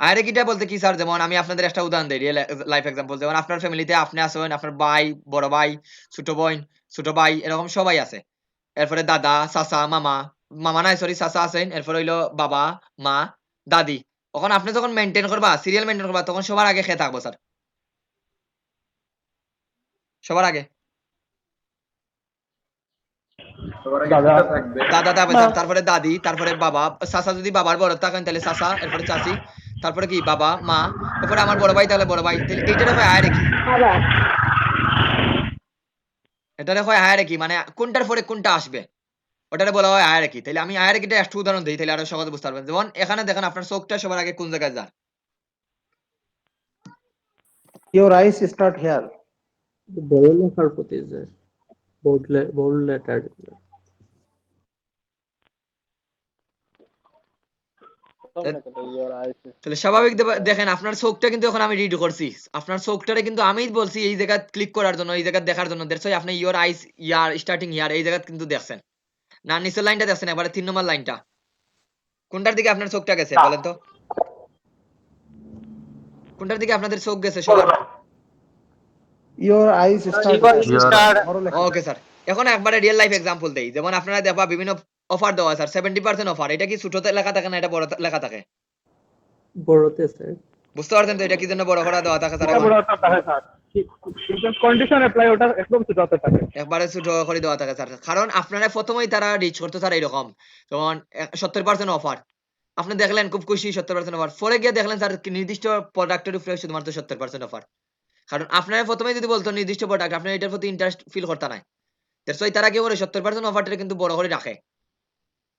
আয়ারাকিটা বলতে কি স্যার, যেমন আমি আপনাদের একটা উদাহরণ দিই, রিয়েল লাইফ এক্সাম্পল। যেমন আপনার ফ্যামিলিতে আপনি আছেন, আপনার ভাই, বড় ভাই, ছোট বোন, ছোট ভাই, এরকম সবাই আছে। এরপরে দাদা, চাচা, মামা, মামা নাই সরি চাচা আছেন, এরপরে হইলো বাবা, মা, দাদি। তখন আপনি যখন মেনটেন করবা, সিরিয়াল মেনটেন করবা, তখন সবার আগে খেয়ে থাকবো স্যার, সবার আগে দাদা। দাদা থাকবে স্যার, তারপরে দাদি, তারপরে বাবা, চাচা যদি বাবার বড় থাকেন তাহলে চাচা, এরপরে চাচি, তারপরে কি বাবা, মা, এরপরে আমার বড় ভাই তাহলে বড় ভাই। তাহলে এইটারে হয় হায়ারার্কি। আবার এটারে হয় হায়ারার্কি, মানে কোনটার পরে কোনটা আসবে ওটারে বলা হয় হায়ারার্কি। তাহলে আমি হায়ারার্কিটা একটা উদাহরণ দিই, তাহলে আরো সহজে বুঝতে পারবেন। যেমন এখানে দেখেন আপনার চোখটা সবার আগে কোন জায়গায় যায়? Your eyes start here. বড় লেখার প্রতি যায়, বোল্ড লেটার। তাহলে স্বাভাবিক দেখেন আপনার চোখটা কিন্তু এখন আমি রিড করছি, আপনার চোখটারে কিন্তু আমি বলছি এই জায়গা ক্লিক করার জন্য, এই জায়গা দেখার জন্য। দ্যাটস ওয়াই আপনি ইওর আইস ইয়ার স্টার্টিং ইয়ার এই জায়গা কিন্তু দেখছেন না, নিচের লাইনটা দেখছেন, একবারে 3 নম্বর লাইনটা। কোনটার দিকে আপনার চোখটা গেছে বলেন তো? কোনটার দিকে আপনাদের চোখ গেছে সবার? Your eyes start okay sir, এখন একবারে রিয়েল লাইফ এক্সাম্পল দেই। যেমন আপনারা দেখবা বিভিন্ন অফার দেওয়া স্যার, 70% অফার। এটা কি ছোটতে লেখা থাকে না এটা বড় লেখা থাকে? বড়তে স্যার। বুঝতে পারছেন তো এটা কি জন্য বড় করা দেওয়া থাকে স্যার? কন্ডিশন অ্যাপ্লাই, ওটা একদম ছোটতে থাকে। একবারে ছোট করে দেওয়া থাকে স্যার, কারণ আপনারা প্রথমেই তারা রিচ করতে স্যার এরকম, যেমন 70% অফার। আপনি দেখলেন খুব খুশি, 70% অফার, পরে গিয়ে দেখলেন স্যার নির্দিষ্ট প্রোডাক্টের উপরে শুধুমাত্র 70% অফার। কারণ আপনারা প্রথমেই যদি বলতো নির্দিষ্ট প্রোডাক্ট, আপনার এটার প্রতি ইন্টারেস্ট ফিল করতে নাই। দ্যাটস ওয়াই তারা কি করে 70% অফারটা কিন্তু বড় করে রাখে।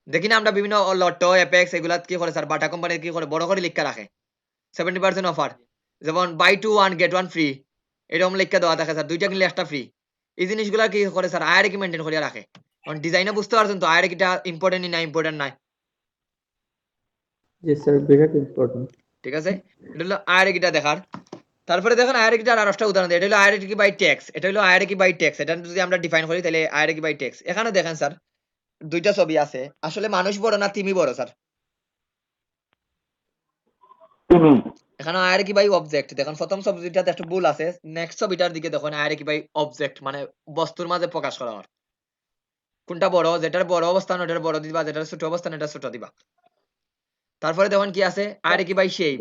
দেখি না আমরা বিভিন্ন লটো, অ্যাপেক্স এগুলা কি করে স্যার, বাটা কোম্পানি কি করে বড় করে লিখে রাখে 70% অফার। যেমন বাই 2 1 গেট 1 ফ্রি, এরকম লিখে দেওয়া থাকে স্যার, দুইটা কিনলে একটা ফ্রি। এই জিনিসগুলা কি করে স্যার, হায়ারার্কি মেনটেন করে রাখে। কারণ ডিজাইনে বুঝতে পারছেন তো হায়ারার্কিটা ইম্পর্টেন্ট না ইম্পর্টেন্ট নাই? জি স্যার, বিরাট ইম্পর্টেন্ট। ঠিক আছে, এটা হলো হায়ারার্কিটা দেখার। তারপরে দেখেন হায়ারার্কিটার আর একটা উদাহরণ দিই, এটা হলো হায়ারার্কি বাই টেক্সট। এটা হলো হায়ারার্কি বাই টেক্সট, এটা যদি আমরা ডিফাইন করি তাহলে হায়ারার্কি বাই টেক্সট। এখানে দেখেন স্যার দুইটা ছবি আছে, আসলে মানুষ বড় না তিমি বড় স্যার? তুমি এখানে হায়ারার্কি বাই অবজেক্ট দেখেন, প্রথম ছবিটাতে একটু ভুল আছে, নেক্সট ছবিটার দিকে দেখুন হায়ারার্কি বাই অবজেক্ট, মানে বস্তুর মাঝে প্রকাশ করা হয়। কোনটা বড়, যেটার বড় অবস্থান ওটার বড় দিবা, যেটার ছোট অবস্থান এটা ছোট দিবা। তারপরে দেখুন কি আছে, হায়ারার্কি বাই শেপ।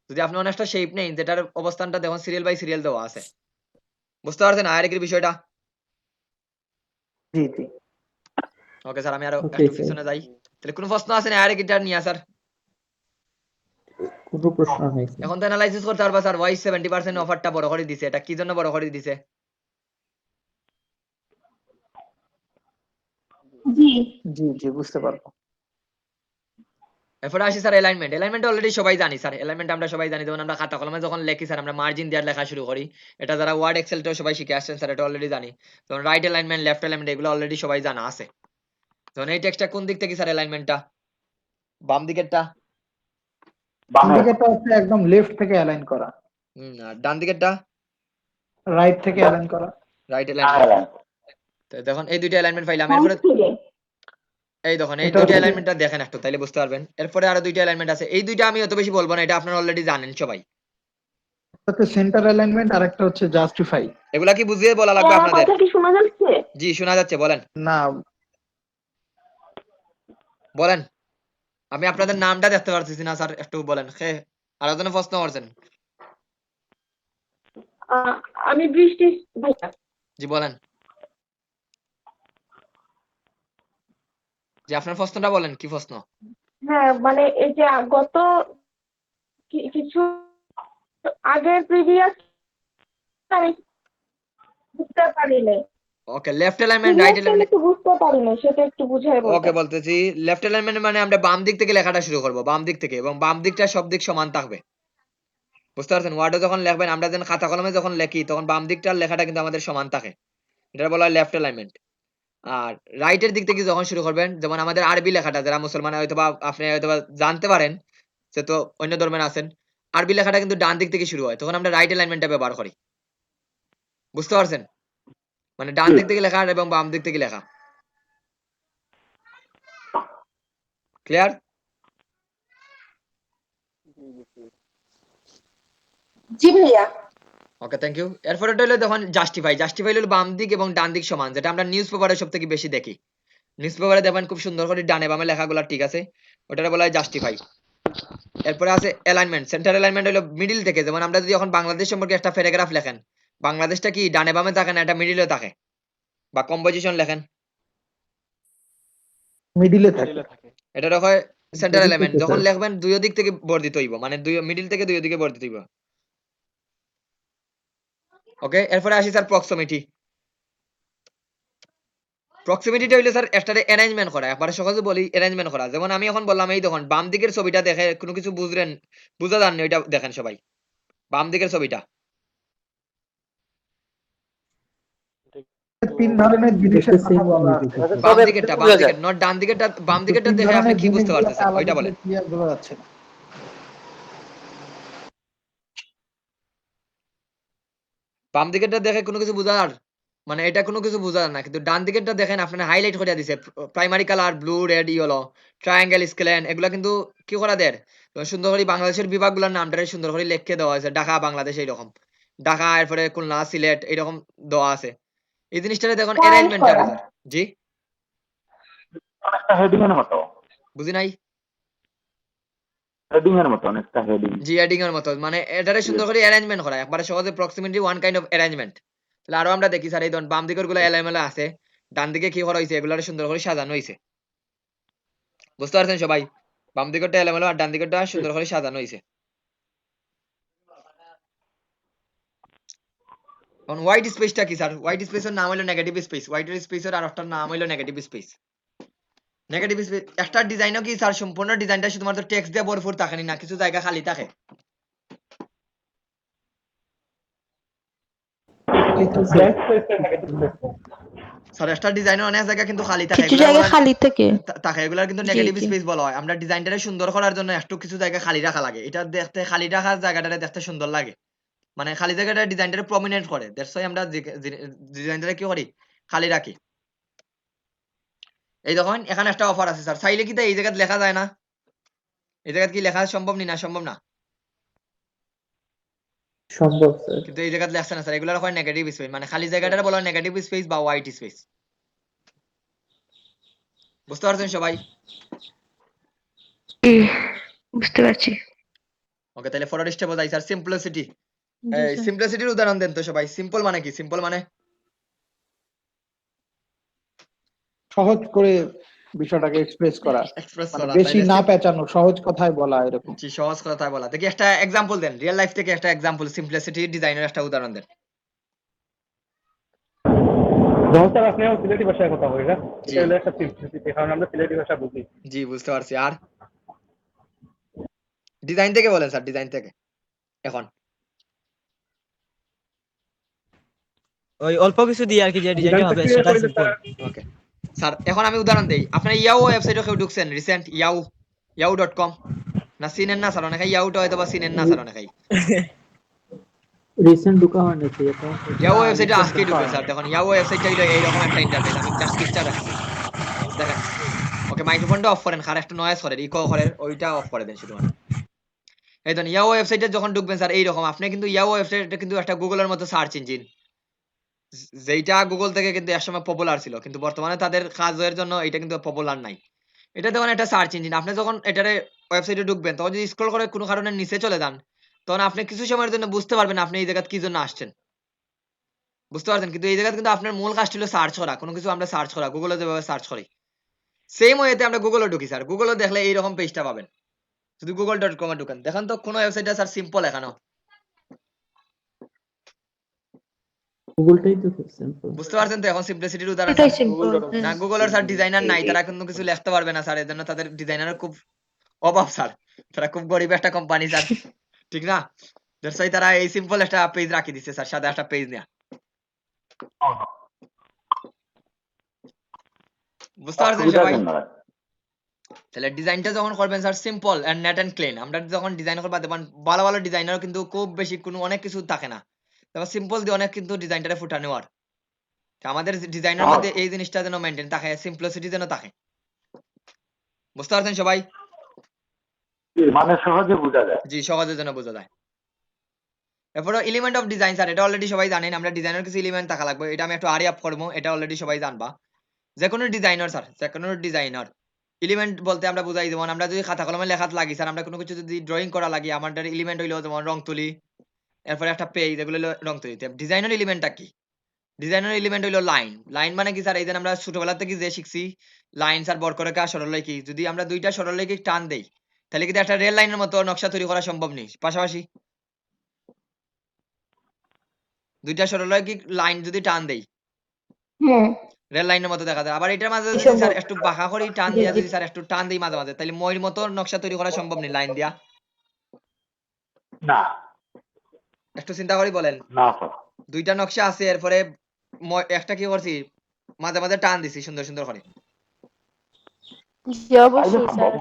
যদি আপনি অনেকটা শেপ নেই, যেটার অবস্থানটা দেখুন সিরিয়াল বাই সিরিয়াল দেওয়া আছে। বুঝতে পারছেন হায়ারার্কির বিষয়টা? জি জি। ওকে স্যার, আমি আরো ওকে একটু স্যার, পিছনে যাই। তাহলে কোনো প্রশ্ন আছে না হায়ারার্কিটা নিয়ে স্যার? কোনো প্রশ্ন নেই স্যার। এখন তো অ্যানালাইসিস করতে পারবা স্যার, ওয়াই 70% অফারটা বড় করে দিছে, এটা কি জন্য বড় করে দিছে? জি জি জি, বুঝতে পারবো। এরপরে আসি স্যার অ্যালাইনমেন্ট। অ্যালাইনমেন্ট অলরেডি সবাই জানি স্যার, অ্যালাইনমেন্ট আমরা সবাই জানি, যেমন আমরা খাতা কলমে যখন লেখি স্যার আমরা মার্জিন দিয়ে লেখা শুরু করি। এটা যারা ওয়ার্ড এক্সেলটাও সবাই শিখে আসছেন স্যার, এটা অলরেডি জানি। যেমন রাইট অ্যালাইনমেন্ট, লেফট অ্যালাইনমেন্ট এগুলো অলরেডি সবাই জানা আছে। যেমন এই টেক্সটটা কোন দিক থেকে স্যার অ্যালাইনমেন্টটা? বাম দিকেরটা? বাম বামে দিকেরটা হচ্ছে একদম লেফট থেকে অ্যালাইন করা, আর ডান দিকেরটা? রাইট থেকে অ্যালাইন করা। Right alignment. তো দেখুন এই দুইটা অ্যালাইনমেন্ট পাইলাম। এরপরে এই দেখুন এই এটা দুইটা হচ্ছে অ্যালাইনমেন্টটা দেখেন একটু, তাইলে বুঝতে পারবেন। এরপরে আরো দুইটা অ্যালাইনমেন্ট আছে, এই দুইটা আমি অত বেশি বলবো না, এটা আপনারা অলরেডি জানেন সবাই। সেন্টার অ্যালাইনমেন্ট আর একটা হচ্ছে জাস্টিফাই। এগুলা কি বুঝিয়ে বলা লাগবে আমার আপনাদের? কথা কি শোনা যাচ্ছে? জি শোনা যাচ্ছে, বলেন না, বলেন। আমি আপনাদের নামটা দেখতে পারতেছি না স্যার, একটু বলেন। আর একজনে প্রশ্ন করছেন। আহ, আমি বৃষ্টি ভাইয়া। জি বলেন। জি আপনার প্রশ্নটা বলেন, কি প্রশ্ন? হ্যাঁ মানে এই যে গত কিছু আগের প্রিভিয়াস আমি বুঝতে পারিনি, ওকে, লেফট অ্যালাইনমেন্ট, রাইট প্রিভিয়াসটা আমি অ্যালাইনমেন্ট। একটু বুঝতে পারিনি, সেটা একটু বুঝাই ওকে বলতেন। বলতেছি, লেফট অ্যালাইনমেন্ট মানে আমরা বাম দিক থেকে লেখাটা শুরু করব, বাম দিক থেকে, এবং বাম দিকটা সব দিক সমান থাকবে। বুঝতে পারছেন? ওয়ার্ডে যখন লিখবেন, আমরা যখন খাতা কলমে যখন লিখি তখন বাম দিকটার লেখাটা কিন্তু আমাদের সমান থাকে, এটা বলা হয় লেফট অ্যালাইনমেন্ট। আর রাইটের দিক থেকে যখন শুরু করবেন, যেমন আমাদের আরবি লেখাটা, যারা মুসলমান হয়তোবা আপনি হয়তোবা জানতে পারেন, সে তো অন্য ধর্মের আছেন, আরবি লেখাটা কিন্তু ডান দিক থেকে শুরু হয়, তখন আমরা রাইট অ্যালাইনমেন্টটা ব্যবহার করি। বুঝতে পারছেন? মানে ডান দিক থেকে লেখা এবং বাম দিক থেকে লেখা। ক্লিয়ার? জি ভাইয়া। Okay thank you. এরপরে হলো দেখুন জাস্টিফাই। জাস্টিফাই হলো বাম দিক এবং ডান দিক সমান, যেটা আমরা নিউজ পেপারে সব থেকে বেশি দেখি। নিউজ পেপারে দেখবেন খুব সুন্দর করে ডানে বামে লেখাগুলো ঠিক আছে, ওটারে বলা হয় জাস্টিফাই। এরপরে আছে অ্যালাইনমেন্ট। সেন্টার অ্যালাইনমেন্ট হলো মিডিল থেকে, যেমন আমরা যদি এখন বাংলাদেশ সম্পর্কে একটা প্যারাগ্রাফ লেখেন, বাংলাদেশটা কি ডানে বামে থাকে না, এটা মিডিলে থাকে, বা কম্পোজিশন লেখেন, মিডিলে থাকে। এটা হয় সেন্টার মিডিল অ্যালাইনমেন্ট। থেকে যখন স্যার। লিখবেন দুই দিক থেকে বর্ধিত হইব, মানে দুই মিডিল থেকে দুই দিকে বর্ধিত হইব। ওকে, এরপরে আসি স্যার প্রক্সিমিটি। প্রক্সিমিটিটা হইলো স্যার একটা অ্যারেঞ্জমেন্ট করা, একবারে সহজে বলি অ্যারেঞ্জমেন্ট করা। যেমন আমি এখন বললাম, এই দেখুন বাম দিকের ছবিটা দেখে কোনো কিছু বুঝলেন, বুঝা যাননি, ওইটা দেখেন সবাই, বাম দিকের ছবিটা। তিন ধরনের জিনিসের দেখতে কথা সেম বলা মনে আছে। হইতেছে বাম স্যার। দিকেরটা, বাম দিকের নট ডান দিকেরটা, বাম তো দিকেরটা তিন দেখে আপনি ধরনের কি বুঝতে জিনিসগুলোকে পারতেছেন আলাদা ওইটা করে বলেন। ক্লিয়ার বোঝা যাচ্ছে না। বাম দিকেরটা দেখে কোনো কিছু বোঝার, মানে এটা কোনো কিছু বোঝার না, কিন্তু ডান দিকেরটা দেখেন আপনার হাইলাইট করে দিছে, primary colour blue, red, yellow, triangle, scalene, এগুলা কিন্তু কি করা দেয়, সুন্দর করে বাংলাদেশের বিভাগগুলোর নামটা সুন্দর করে লিখে দেওয়া হয়েছে, ঢাকা, বাংলাদেশ, এইরকম, ঢাকা, এরপরে খুলনা, সিলেট, এইরকম দেওয়া আছে। এই জিনিসটা দেখুন পয়েন্ট অ্যারেঞ্জমেন্টটা করা। বোঝার। জি অনেকটা হেডিং এর মতো, বুঝি নাই। হেডিং এর মতো, অনেকটা হেডিং। জি এডিং এর মতো, মানে এটারে সুন্দর করে অ্যারেঞ্জমেন্ট করা, একবারে সহজে proximity one kind of arrangement. তাহলে আরো আমরা দেখি স্যার, এই ধরুন বাম দিকের গুলো এলোমেলো আছে, ডান দিকে কি করা হয়েছে, এগুলো সুন্দর করে সাজানো হয়েছে। বুঝতে পারছেন সবাই? বাম দিকেরটা এলোমেলো আর ডান দিকেরটা সুন্দর করে সাজানো হয়েছে। এখন হোয়াইট স্পেসটা কি স্যার? হোয়াইট স্পেসের নাম হলো নেগেটিভ স্পেস। হোয়াইট স্পেসের আর একটা নাম হলো নেগেটিভ স্পেস। নেগেটিভ স্পেস একটা ডিজাইনও কি স্যার সম্পূর্ণ ডিজাইনটা শুধুমাত্র টেক্সট দিয়ে ভরপুর থাকে না, কিছু জায়গা খালি থাকে। কিন্তু স্যার, স্যার একটা ডিজাইনের অনেক জায়গা কিন্তু খালি থাকে, কিছু এগুলা জায়গা বলা খালি থাকে। থাকে, এগুলার কিন্তু জি নেগেটিভ জি স্পেস বলা হয়। আমরা ডিজাইনটারে সুন্দর করার জন্য একটু কিছু জায়গা খালি রাখা লাগে, এটা দেখতে খালি রাখার জায়গাটারে দেখতে সুন্দর লাগে, মানে খালি জায়গাটা ডিজাইনটারে প্রমিনেন্ট করে, দ্যাটস ওয়াই আমরা ডিজাইনটারে কি করি, খালি রাখি। এই দেখুন এখানে একটা অফার আছে স্যার, চাইলে কি এই জায়গায় লেখা যায় না, এই জায়গায় কি লেখা সম্ভব নি না, সম্ভব না, সম্ভব স্যার। কিন্তু এই জায়গায় লেখছে না স্যার, এগুলোর হয় নেগেটিভ স্পেস, মানে খালি জায়গাটারে বলা হয় নেগেটিভ স্পেস বা হোয়াইট স্পেস। বুঝতে পারছেন সবাই? বুঝতে পারছি। ওকে, তাহলে ফরওয়ার্ড স্টেপে যাই স্যার, সিম্পলিসিটি। জি এই স্যার। সিম্পলিসিটির উদাহরণ দেন তো সবাই। সিম্পল মানে কি? সিম্পল মানে সহজ করে বিষয়টাকে এক্সপ্রেস করা, এক্সপ্রেস মানে করা, বেশি তাইলে না পেঁচানো, সহজ কথায় বলা এরকম। জি সহজ কথায় বলা। দেখি একটা এক্সাম্পল দেন, রিয়েল লাইফ থেকে একটা এক্সাম্পল, সিম্পলিসিটি ডিজাইনের একটা উদাহরণ দেন। যেমন স্যার আপনি আমার সিলেটি ভাষায় কথা বলি না, জি এটা হলো একটা সিম্পলিসিটি, কারণ আমরা সিলেটি ভাষা বুঝি। জি বুঝতে পারছি। আর ডিজাইন থেকে বলেন স্যার, ডিজাইন থেকে এখন। ওই অল্প কিছু দিয়ে আর কি যে ডিজাইন ডিজাইনটা হবে থেকে সেটা কইলে সিম্পল। স্যার ওকে স্যার, এখন আমি উদাহরণ দেই। আপনার ইয়াও ওয়েবসাইটে কেউ ঢুকছেন রিসেন্ট, yahoo.com না? চিনেন না স্যার অনেকে, ইয়াহুটা হয়তো বা চিনেন না স্যার অনেকেই। রিসেন্ট ঢোকা হয় নাকি এটা? ইয়াহু না, ওয়েবসাইটে রিসেন্ট আজকেই ঢুকবেন হয় স্যার, না। দেখুন ইয়াহু ওয়েবসাইটটা হলো এইরকম একটা ইন্টারফেস, আমি জাস্ট পিকচার রাখছি দেখেন। ওকে, মাইক্রোফোনটা অফ করেন, আর একটু নয়েজ করেন, ইকো করেন, ওইটা অফ করে দেন শুধুমাত্র। এই ধরুন ইয়াহু ওয়েবসাইটে যখন ঢুকবেন স্যার এইরকম, আপনি কিন্তু ইয়াহু ওয়েবসাইটটা কিন্তু একটা গুগলের মতো সার্চ ইঞ্জিন, যেইটা গুগল থেকে কিন্তু একসময় পপুলার ছিল, কিন্তু বর্তমানে তাদের কাজের জন্য এটা কিন্তু পপুলার নাই। এটা যখন একটা সার্চ ইঞ্জিন, আপনি যখন এটারে ওয়েবসাইটে ঢুকবেন, তখন যদি স্ক্রল করে কোনো কারণে নিচে চলে যান, তখন আপনি কিছু সময়ের জন্য বুঝতে পারবেন আপনি এই জায়গায় কি জন্য আসছেন, বুঝতে পারছেন? কিন্তু এই জায়গায় কিন্তু আপনার মূল কাজটা হলো সার্চ করা, কোনো কিছু আমরা সার্চ করা, গুগলে যেভাবে সার্চ করি সেম ওয়েতে আমরা গুগলে ঢুকি স্যার। গুগলে দেখলে এইরকম পেজটা পাবেন, যদি google.com এ ঢুকেন, দেখেন তো কোনো ওয়েবসাইটে স্যার সিম্পল এখানে, গুগলটাই তো খুব সিম্পল। বুঝতে পারছেন তো এখন সিম্পলিসিটির উদাহরণ এটাই স্যার। সিম্পল। না গুগলের স্যার ডিজাইনার নাই, তারা কোনো কিছু লিখতে পারবে না স্যার, এর জন্য তাদের ডিজাইনারের খুব অভাব স্যার, তারা খুব গরিব একটা কোম্পানি স্যার, ঠিক না? দ্যাটস ওয়াই তারা এই সিম্পল একটা পেজ রাখি দিচ্ছে স্যার, সাদা একটা পেজ নিয়ে। বুঝতে পারছেন অসুবিধা সবাই? কেন হয়? তাহলে ডিজাইনটা যখন করবেন sir simple and neat and clean, আমরা যখন ডিজাইন করবো দেখবেন ভালো ভালো ডিজাইনার কিন্তু খুব বেশি কোনো অনেক কিছু থাকে না, তারপর সিম্পল দিয়ে অনেক কিন্তু ডিজাইনটারে ফুটানো আর আমাদের ডিজাইনের সহজ, মধ্যে এই জিনিসটা যেন মেনটেন থাকে, সিম্পলিসিটি যেন থাকে। বুঝতে পারছেন সবাই? মানে সহজে বোঝা যায়। জি সহজে যেন বোঝা যায়। এরপরে এলিমেন্ট অফ ডিজাইন স্যার, এটা অলরেডি সবাই জানেন, আমরা ডিজাইনের কিছু এলিমেন্ট থাকা লাগবে, এটা আমি একটু আরি আপ করবো, এটা অলরেডি সবাই জানবা। যে কোনো ডিজাইনার স্যার, যে কোনো ডিজাইনার এলিমেন্ট বলতে আমরা বুঝাই, যেমন আমরা যদি খাতা কলমে লেখাত লাগি স্যার, আমরা কোনো কিছু যদি ড্রয়িং করা লাগি, আমাদের এলিমেন্ট হইলো যেমন রং তুলি, এরপরে একটা পেজ, এগুলো হলো রং তুলি। ডিজাইনের এলিমেন্টটা কি? ডিজাইনের এলিমেন্ট হইলো লাইন। লাইন মানে কি স্যার? এই যে আমরা ছোটবেলা থেকে যে শিখছি লাইন স্যার, বর্গরেখা, সরলরেখা, যদি আমরা দুইটা সরলরেখা টান দেই, তাহলে কিন্তু একটা রেল লাইনের মতো নকশা তৈরি করা সম্ভব নেই পাশাপাশি। দুইটা সরলরেখা লাইন যদি টান দেই, হ্যাঁ রেল লাইনের মতো দেখা যায়। আবার এটার মাঝে যদি সম্ভব। স্যার একটু বাঁকা করে টান জি দিয়া, জি যদি স্যার একটু টান দেই মাঝে মাঝে, তাহলে মইয়ের মতো নকশা তৈরি করা সম্ভব নেই লাইন দিয়া। না, একটু চিন্তা করে বলেন, না স্যার। দুইটা নকশা আছে, এরপরে একটা কি করছি, মাঝে মাঝে টান দিছি সুন্দর সুন্দর করে, জি তাইলে অবশ্যই সম্ভব। স্যার।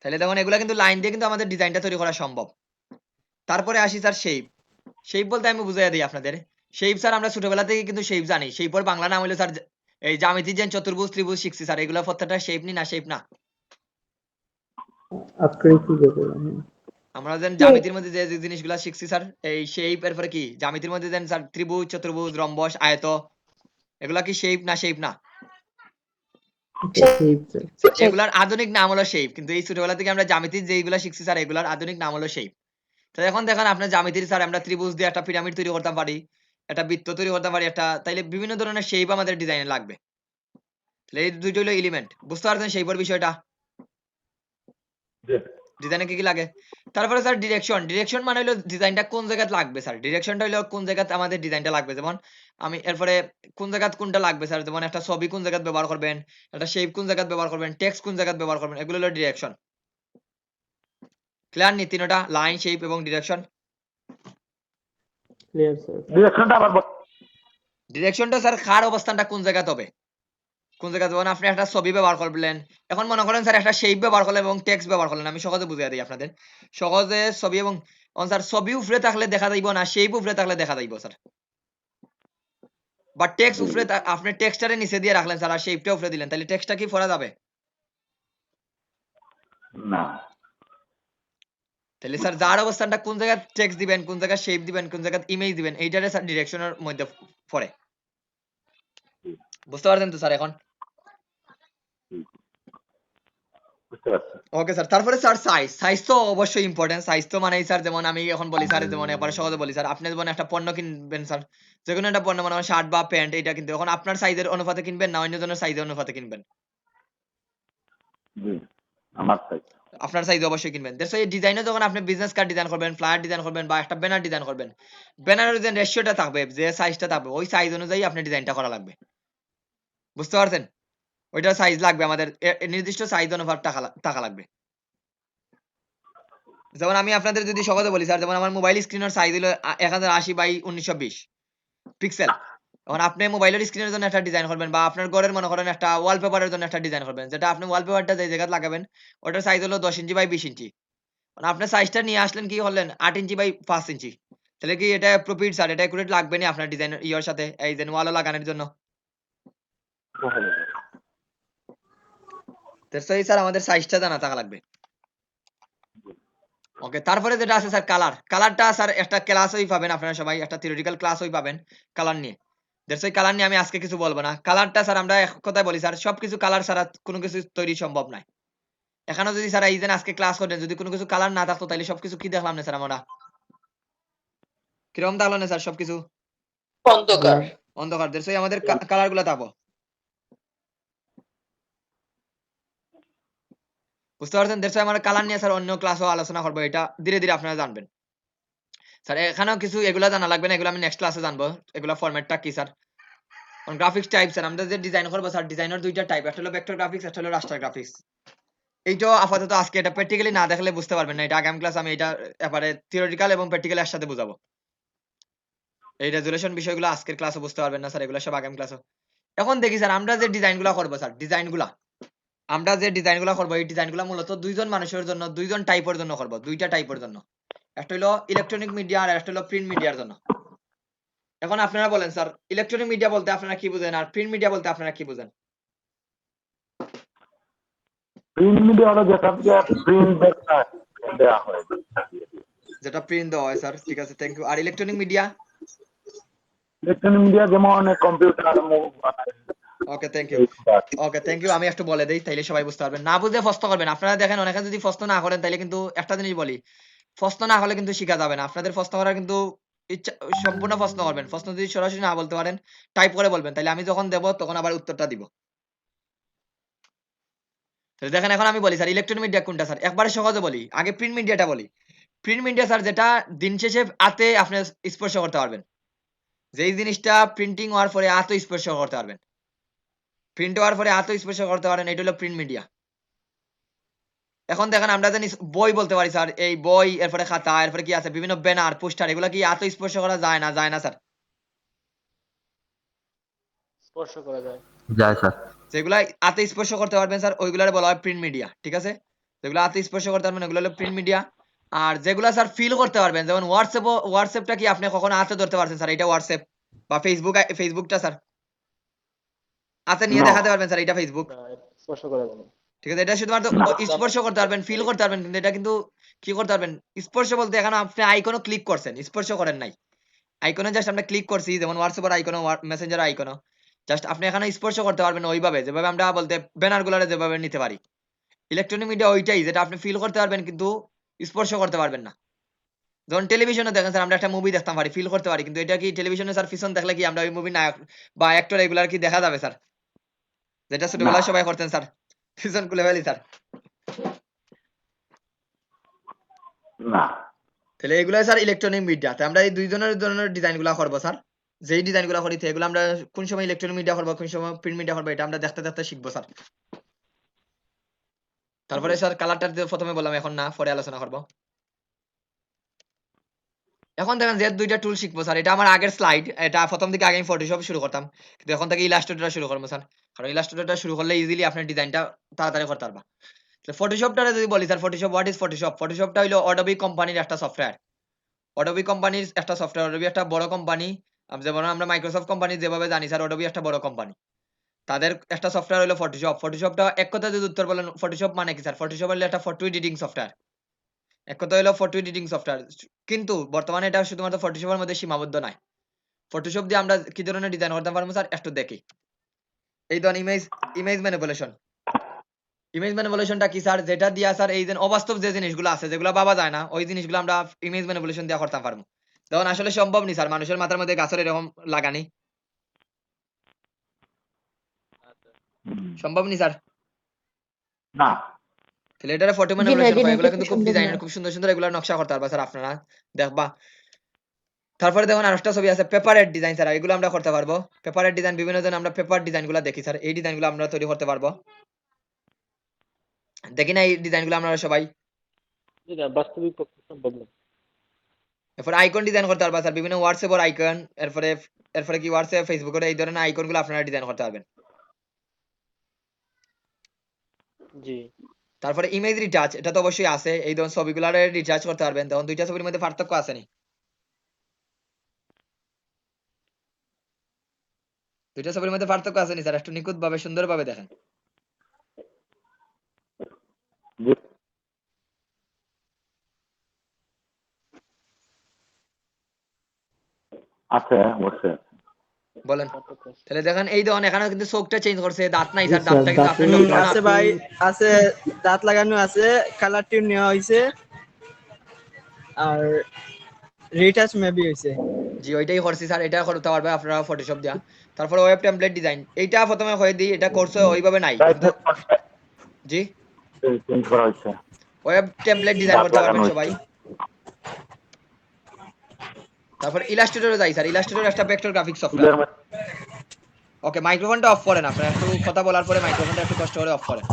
তাহলে দেখুন এগুলা কিন্তু লাইন দিয়ে কিন্তু আমাদের ডিজাইনটা তৈরি করা সম্ভব। তারপরে আসি স্যার শেপ। শেপ বলতে আমি বুঝাইয়া দিই আপনাদের, শেপ স্যার আমরা ছোটবেলা থেকে কিন্তু শেপ জানি, শেপের বাংলা নাম হলো স্যার এই জ্যামিতি, যে চতুর্ভুজ ত্রিভুজ শিখছি স্যার, এগুলো প্রত্যেকটা শেপ নি না, শেপ না? আকৃতি যেগুলো, হ্যাঁ। আমরা যেন জ্যামিতির মধ্যে যে যে জিনিসগুলো শিখছি স্যার, এই শেপ, এরপরে কি জ্যামিতির মধ্যে যেন স্যার ত্রিভুজ, চতুর্ভুজ, রম্বস, আয়ত, এগুলা কি শেপ না শেপ না? এটা শেপ স্যার। স্যার এগুলার আধুনিক নাম হলো শেপ, কিন্তু এই ছোটবেলা থেকে আমরা জ্যামিতির যেগুলো শিখছি স্যার, এগুলার আধুনিক নাম হলো শেপ। তো এখন দেখেন আপনার জ্যামিতির স্যার, আমরা ত্রিভুজ দিয়ে একটা পিরামিড তৈরি করতে পারি, একটা বৃত্ত তৈরি করতে পারি, একটা, তাইলে বিভিন্ন ধরনের শেপ আমাদের ডিজাইনে লাগবে। তাহলে এই দুইটা হলো এলিমেন্ট, বুঝতে পারছেন শেপের বিষয়টা? ডিজাইনে কি কি লাগে? তারপরে স্যার ডিরেকশন। ডিরেকশন মানে হলো ডিজাইনটা কোন জায়গায় লাগবে স্যার, ডিরেকশনটা হলো কোন জায়গাতে আমাদের ডিজাইনটা লাগবে। যেমন আমি এরপরে কোন জায়গায় কোনটা লাগবে স্যার, যেমন একটা ছবি কোন জায়গায় ব্যবহার করবেন, একটা শেপ কোন জায়গায় ব্যবহার করবেন, টেক্সট কোন জায়গায় ব্যবহার করবেন, এগুলো হলো ডিরেকশন। ক্লিয়ার নি তিনটা? লাইন, শেপ এবং ডিরেকশন। Clear sir. ডিরেকশনটা আবার ডিরেকশনটা স্যার কার অবস্থানটা কোন জায়গাতে হবে, কোন জায়গাতে যখন আপনি একটা ছবি ব্যবহার করলেন, এখন মনে করেন স্যার একটা শেপ ব্যবহার করলেন এবং টেক্সট ব্যবহার করলেন, আমি সহজে বুঝিয়ে দিই আপনাদের, সহজে ছবি এবং স্যার ছবি উপরে থাকলে দেখা যাইব না শেপ উপরে থাকলে দেখা যাইব স্যার, বা টেক্সট উপরে আপনি টেক্সটারে নিচে দিয়ে রাখলেন স্যার আর শেপটা উপরে দিলেন, তাহলে টেক্সটটা কি পড়া যাবে? না। তাহলে স্যার যার অবস্থানটা কোন জায়গায় টেক্সট দিবেন, কোন জায়গায় শেপ দিবেন, কোন জায়গায় ইমেজ দিবেন, এইটারে স্যার ডিরেকশনের মধ্যে পড়ে। বুঝতে পারছেন তো স্যার এখন? বুঝতে পারছি। ওকে স্যার, তারপরে স্যার সাইজ তো অবশ্যই ইম্পর্টেন্ট। সাইজ তো মানে স্যার যেমন আমি এখন বলি স্যার, যেমন একবার সহজে বলি স্যার, আপনি যেমন একটা পণ্য কিনবেন স্যার, যে কোনো একটা পণ্য মানে শার্ট বা প্যান্ট, এটা কিন্তু এখন আপনার সাইজের অনুপাতে কিনবেন না অন্যজনের সাইজের অনুপাতে কিনবেন? জি, আমার সাইজ। আপনার সাইজ অবশ্যই কিনবেন। দ্যাটস ওয়াই ডিজাইনে যখন আপনি বিজনেস কার্ড ডিজাইন করবেন, ফ্লায়ার ডিজাইন করবেন বা একটা ব্যানার ডিজাইন করবেন, ব্যানারের যে রেশিওটা থাকবে, যে সাইজটা থাকবে, ওই সাইজ অনুযায়ী আপনি ডিজাইনটা করা লাগবে। বুঝতে পারছেন? ওইটার সাইজ লাগবে আমাদের, নির্দিষ্ট সাইজ অনুপাত টাকা লাগবে। যেমন আমি আপনাদের যদি সহজে বলি স্যার, যেমন আমার মোবাইল স্ক্রিনের সাইজ হলো 1080 বাই 1920 পিক্সেল। এখন আপনি মোবাইলের স্ক্রিনের জন্য একটা ডিজাইন করবেন বা আপনার ঘরের মনে করেন একটা ওয়ালপেপারের জন্য একটা ডিজাইন করবেন, যেটা আপনি ওয়ালপেপারটা যে জায়গায় লাগাবেন ওটার সাইজ হলো 10 ইঞ্চি বাই 20 ইঞ্চি। আপনি সাইজটা নিয়ে আসলেন কি করলেন 8 ইঞ্চি বাই 5 ইঞ্চি, তাহলে কি এটা প্রফিট স্যার? এটা একুরেট লাগবে না আপনার ডিজাইন ইয়ার সাথে, এই যে ওয়ালও লাগানোর জন্য? স্যার আমাদের সাইজটা জানা থাকা লাগবে। ওকে, তারপরে যেটা আছে স্যার কালারটা স্যার একটা ক্লাসই পাবেন আপনারা সবাই, একটা থিওরিটিক্যাল ক্লাসই পাবেন কালার নিয়ে। দ্যাটস ওয়াই কালার নিয়ে আমি আজকে কিছু বলবো না। কালারটা স্যার আমরা এক কথায় বলি স্যার, সবকিছু কালার ছাড়া কোনো কিছু তৈরি সম্ভব নয়। এখানে যদি স্যার এই যে আজকে ক্লাস করেন যদি কোনো কিছু কালার না থাকতো তাহলে সবকিছু কি দেখলাম না স্যার আমরা? কিরকম দেখলাম না স্যার সবকিছু? অন্ধকার। অন্ধকার। দ্যাটস ওয়াই আমাদের কালার গুলো থাকবো। বুঝতে পারছেন? দ্যাটস ওয়াই আমরা কালার নিয়ে স্যার অন্য ক্লাসও আলোচনা করবো, এটা ধীরে ধীরে আপনারা জানবেন। স্যার এখানেও কিছু এগুলা জানা লাগবে না, এগুলো আমি নেক্সট ক্লাসে জানবো এগুলা ফরম্যাটটা কি স্যার। গ্রাফিক্স টাইপ স্যার আমরা যে ডিজাইন করবো স্যার, ডিজাইনের দুইটা টাইপ, একটা হলো ভেক্টর গ্রাফিক্স, একটা হলো রাস্টার গ্রাফিক্স। এইটাও আপাতত আজকে এটা প্র্যাকটিক্যালি না দেখলে বুঝতে পারবেন না, এটা আগামী ক্লাস আমি এটা এবারে থিওরিটিক্যাল এবং প্র্যাকটিক্যাল একসাথে বুঝাবো। এই রেজুলেশন বিষয়গুলো আজকের ক্লাসে বুঝতে পারবেন না স্যার, এগুলো সব আগামী ক্লাসে। এখন দেখি স্যার আমরা যে ডিজাইনগুলো করবো স্যার, আমরা যে ডিজাইনগুলো করবো এই ডিজাইনগুলো মূলত দুইজন মানুষের জন্য, দুইজন টাইপের জন্য করবো, দুইটা টাইপের জন্য। একটা হলো ইলেকট্রনিক মিডিয়া আর একটা হলো প্রিন্ট মিডিয়ার জন্য। এখন আপনারা বলেন স্যার ইলেকট্রনিক মিডিয়া বলতে আপনারা কি বুঝেন আর প্রিন্ট মিডিয়া বলতে আপনারা কি বুঝেন? প্রিন্ট মিডিয়া হলো যেটা প্রিন্ট দেওয়া হয়, যেটা প্রিন্ট দেওয়া হয় স্যার, ঠিক আছে, থ্যাংক ইউ। আর ইলেকট্রনিক মিডিয়া? ইলেকট্রনিক মিডিয়া যেমন computer. Okay, thank you. Okay, thank you. আমি একটু বলে দেই তাইলে সবাই বুঝতে পারবেন, না বুঝে প্রশ্ন করবেন। আপনারা দেখেন অনেকে যদি প্রশ্ন না করেন তাইলে কিন্তু একটা জিনিস বলি, প্রশ্ন না হলে কিন্তু শিখা যাবে না। আপনাদের প্রশ্ন করার কিন্তু ইচ্ছা, সম্পূর্ণ প্রশ্ন করবেন। প্রশ্ন যদি সরাসরি না বলতে পারেন টাইপ করে বলবেন, তাইলে আমি যখন দেব তখন আবার উত্তরটা দিব। তাহলে দেখেন এখন আমি বলি স্যার ইলেকট্রনিক মিডিয়া কোনটা স্যার, একবারে সহজে বলি, আগে প্রিন্ট মিডিয়াটা বলি। প্রিন্ট মিডিয়া স্যার যেটা দিন শেষে হাতে আপনি স্পর্শ করতে পারবেন, যেই জিনিসটা প্রিন্টিং হওয়ার পরে হাতে স্পর্শ করতে পারবেন, প্রিন্ট হওয়ার পরে হাতে স্পর্শ করতে পারেন, এটা হলো প্রিন্ট মিডিয়া। এখন দেখেন আমরা জানি বই বলতে পারি স্যার, এই বই, এরপরে খাতা, এরপরে কি আছে বিভিন্ন ব্যানার, পোস্টার, এগুলা কি হাতে স্পর্শ করা যায় না? যায় না স্যার? স্পর্শ করা যায়। যায় স্যার। যেগুলা হাতে স্পর্শ করতে পারবেন স্যার ওইগুলারে বলা হয় প্রিন্ট মিডিয়া, ঠিক আছে? যেগুলো হাতে স্পর্শ করতে পারবেন ওগুলো হলো প্রিন্ট মিডিয়া। আর যেগুলা স্যার ফিল করতে পারবেন, যেমন হোয়াটসঅ্যাপটা কি আপনি কখনো হাতে ধরতে পারছেন স্যার? এটা হোয়াটসঅ্যাপ। বা ফেসবুকটা স্যার হাতে নিয়ে দেখাতে পারবেন স্যার এটা ফেসবুক, স্পর্শ করা যায় না। ঠিক আছে? এটা শুধুমাত্র স্পর্শ করতে পারবেন, ফিল করতে পারবেন, কিন্তু এটা কিন্তু কি করতে পারবেন? স্পর্শ বলতে এখন আপনি আইকনও ক্লিক করছেন, স্পর্শ করেন নাই। আইকনে জাস্ট আমরা ক্লিক করছি, যেমন হোয়াটসঅ্যাপের আইকনও, মেসেঞ্জার আইকনও, জাস্ট আপনি এখানে স্পর্শ করতে পারবেন ওইভাবে, যেভাবে আমরা বলতে ব্যানার গুলারে যেভাবে নিতে পারি। ইলেকট্রনিক মিডিয়া ওইটাই, যেটা আপনি ফিল করতে পারবেন কিন্তু স্পর্শ করতে পারবেন না। যখন টেলিভিশনে দেখেন স্যার আমরা একটা মুভি দেখতে পারি, ফিল করতে পারি, কিন্তু এটা কি টেলিভিশনে স্যার পিছন দেখলে কি আমরা ওই মুভি নায়ক বা অ্যাক্টর এগুলার কি দেখা যাবে স্যার? যেটা ছোটবেলায় সবাই করতেন স্যার, পিছন খুলে ফেলি স্যার। না। তাহলে এগুলো স্যার ইলেকট্রনিক মিডিয়া। তাই আমরা এই দুইজনের ধরনের ডিজাইন গুলা করবো স্যার, যেই ডিজাইন গুলা করি এগুলো আমরা কোন সময় ইলেকট্রনিক মিডিয়া করবো, কোন সময় প্রিন্ট মিডিয়া করবো, এটা আমরা দেখতে দেখতে শিখবো স্যার। তারপরে স্যার কালারটা প্রথমে বললাম, এখন না, পরে আলোচনা করবো। এখন দেখেন যে দুইটা টুল শিখবো স্যার, এটা আমার আগের স্লাইড, এটা প্রথম দিকে আগে আমি ফটোশপ শুরু করতাম, কিন্তু এখন থেকে ইলাস্ট্রেটর শুরু করবো স্যার, কারণ ইলাস্ট্রেটরটা শুরু করলে ইজিলি আপনার ডিজাইনটা তাড়াতাড়ি করতে পারবা। ফটোশপটা যদি বলি sir, Photoshop what is Photoshop? ফটোশপটা হলো অডোবি কোম্পানির একটা সফটওয়্যার। অডোবি কোম্পানির একটা সফটওয়্যার, অডোবি একটা বড় কোম্পানি, যেমন আমরা মাইক্রোসফট কোম্পানি যেভাবে জানি স্যার, অডোবি একটা বড় কোম্পানি, তাদের একটা সফটওয়্যার হলো ফটোশপ। ফটোশপটা এক কথা যদি উত্তর বলেন ফটোশপ মানে কি স্যার? ফটোশপ হলো একটা ফটো এডিটিং সফটওয়্যার, এক কথা হলো ফটো এডিটিং সফটওয়্যার, কিন্তু বর্তমানে এটা শুধুমাত্র ফটোশপের মধ্যে সীমাবদ্ধ নয়। ফটোশপ দিয়ে আমরা কি ধরনের ডিজাইন করতে পারবো স্যার একটু দেখি। এই ধরুন ইমেজ ইমেজ ম্যানিপুলেশন। ইমেজ ম্যানিপুলেশনটা কি স্যার? যেটা দিয়া স্যার এই যে অবাস্তব যে জিনিসগুলো আছে, যেগুলো ভাবা যায় না, ওই জিনিসগুলো আমরা ইমেজ ম্যানিপুলেশন দিয়ে করতে পারবো। তখন আসলে সম্ভব নি স্যার মানুষের মাথার মধ্যে গাছের এরকম লাগানি, সম্ভব নি স্যার। না, তাহলে এটা ফটো জি না, ম্যানিপুলেশন জি না, কয়, এটা এগুলো তো কিন্তু খুব সম্ভব না। ডিজাইনের খুব সুন্দর সুন্দর এগুলো নকশা করতে পারবা স্যার আপনারা, দেখবা। তারপরে দেখুন আরেকটা ছবি আছে পেপারের ডিজাইন স্যার, এগুলো আমরা করতে পারবো। পেপারের ডিজাইন বিভিন্ন জন আমরা পেপার ডিজাইনগুলো দেখি স্যার, এই ডিজাইনগুলো আমরা তৈরি করতে পারবো, দেখি না এই ডিজাইনগুলো আমরা সবাই। বাস্তবিক পক্ষে সম্ভব না। এরপরে আইকন ডিজাইন করতে পারবা স্যার, বিভিন্ন হোয়াটসঅ্যাপের আইকন, এরপরে এরপরে কি হোয়াটসঅ্যাপ ফেসবুকের এই ধরনের আইকনগুলো আপনারা ডিজাইন করতে পারবেন। জি। তারপরে ইমেজ রিটাচ, এটা তো অবশ্যই আছে, এই ধরনের ছবিগুলোর রিটাচ করতে পারবেন। তখন দুইটা ছবির মধ্যে পার্থক্য আছে নি? দুইটা ছবির মধ্যে পার্থক্য আছে নি স্যার? একটু নিখুঁত ভাবে সুন্দর ভাবে দেখেন। আছে অবশ্যই আছে। বলেন। তাহলে দেখেন এই ধরনের এখানে কিন্তু চোখটা চেঞ্জ করছে, দাঁত নাই জি স্যার, স্যার, দাঁতটা কিন্তু আপনার দাঁতের ডক্টর না। আছে ভাই, আছে, দাঁত লাগানো আছে, কালার টিউন নেওয়া হয়েছে, আর রিটাচ মেবি হয়েছে। জি ওইটাই করছি স্যার, এটা করতে পারবে আপনারা ফটোশপ দিয়া। তারপরে ওয়েব টেমপ্লেট ডিজাইন, এইটা প্রথমে হয়ে দিই, এটা কোর্সে ওইভাবে নাই কিন্তু। জি চেঞ্জ করা হয়েছে, ওয়েব টেমপ্লেট ডিজাইন দাঁত করতে লাগানো পারবেন হয়েছে। সবাই। তারপর ইলাস্ট্রেটরে যাই স্যার, ইলাস্ট্রেটর একটা ভেক্টর গ্রাফিক সফটওয়্যার। ওকে মাইক্রোফোনটা অফ করেন, আপনারা একটু কথা বলার পরে মাইক্রোফোনটা একটু কষ্ট করে অফ করেন।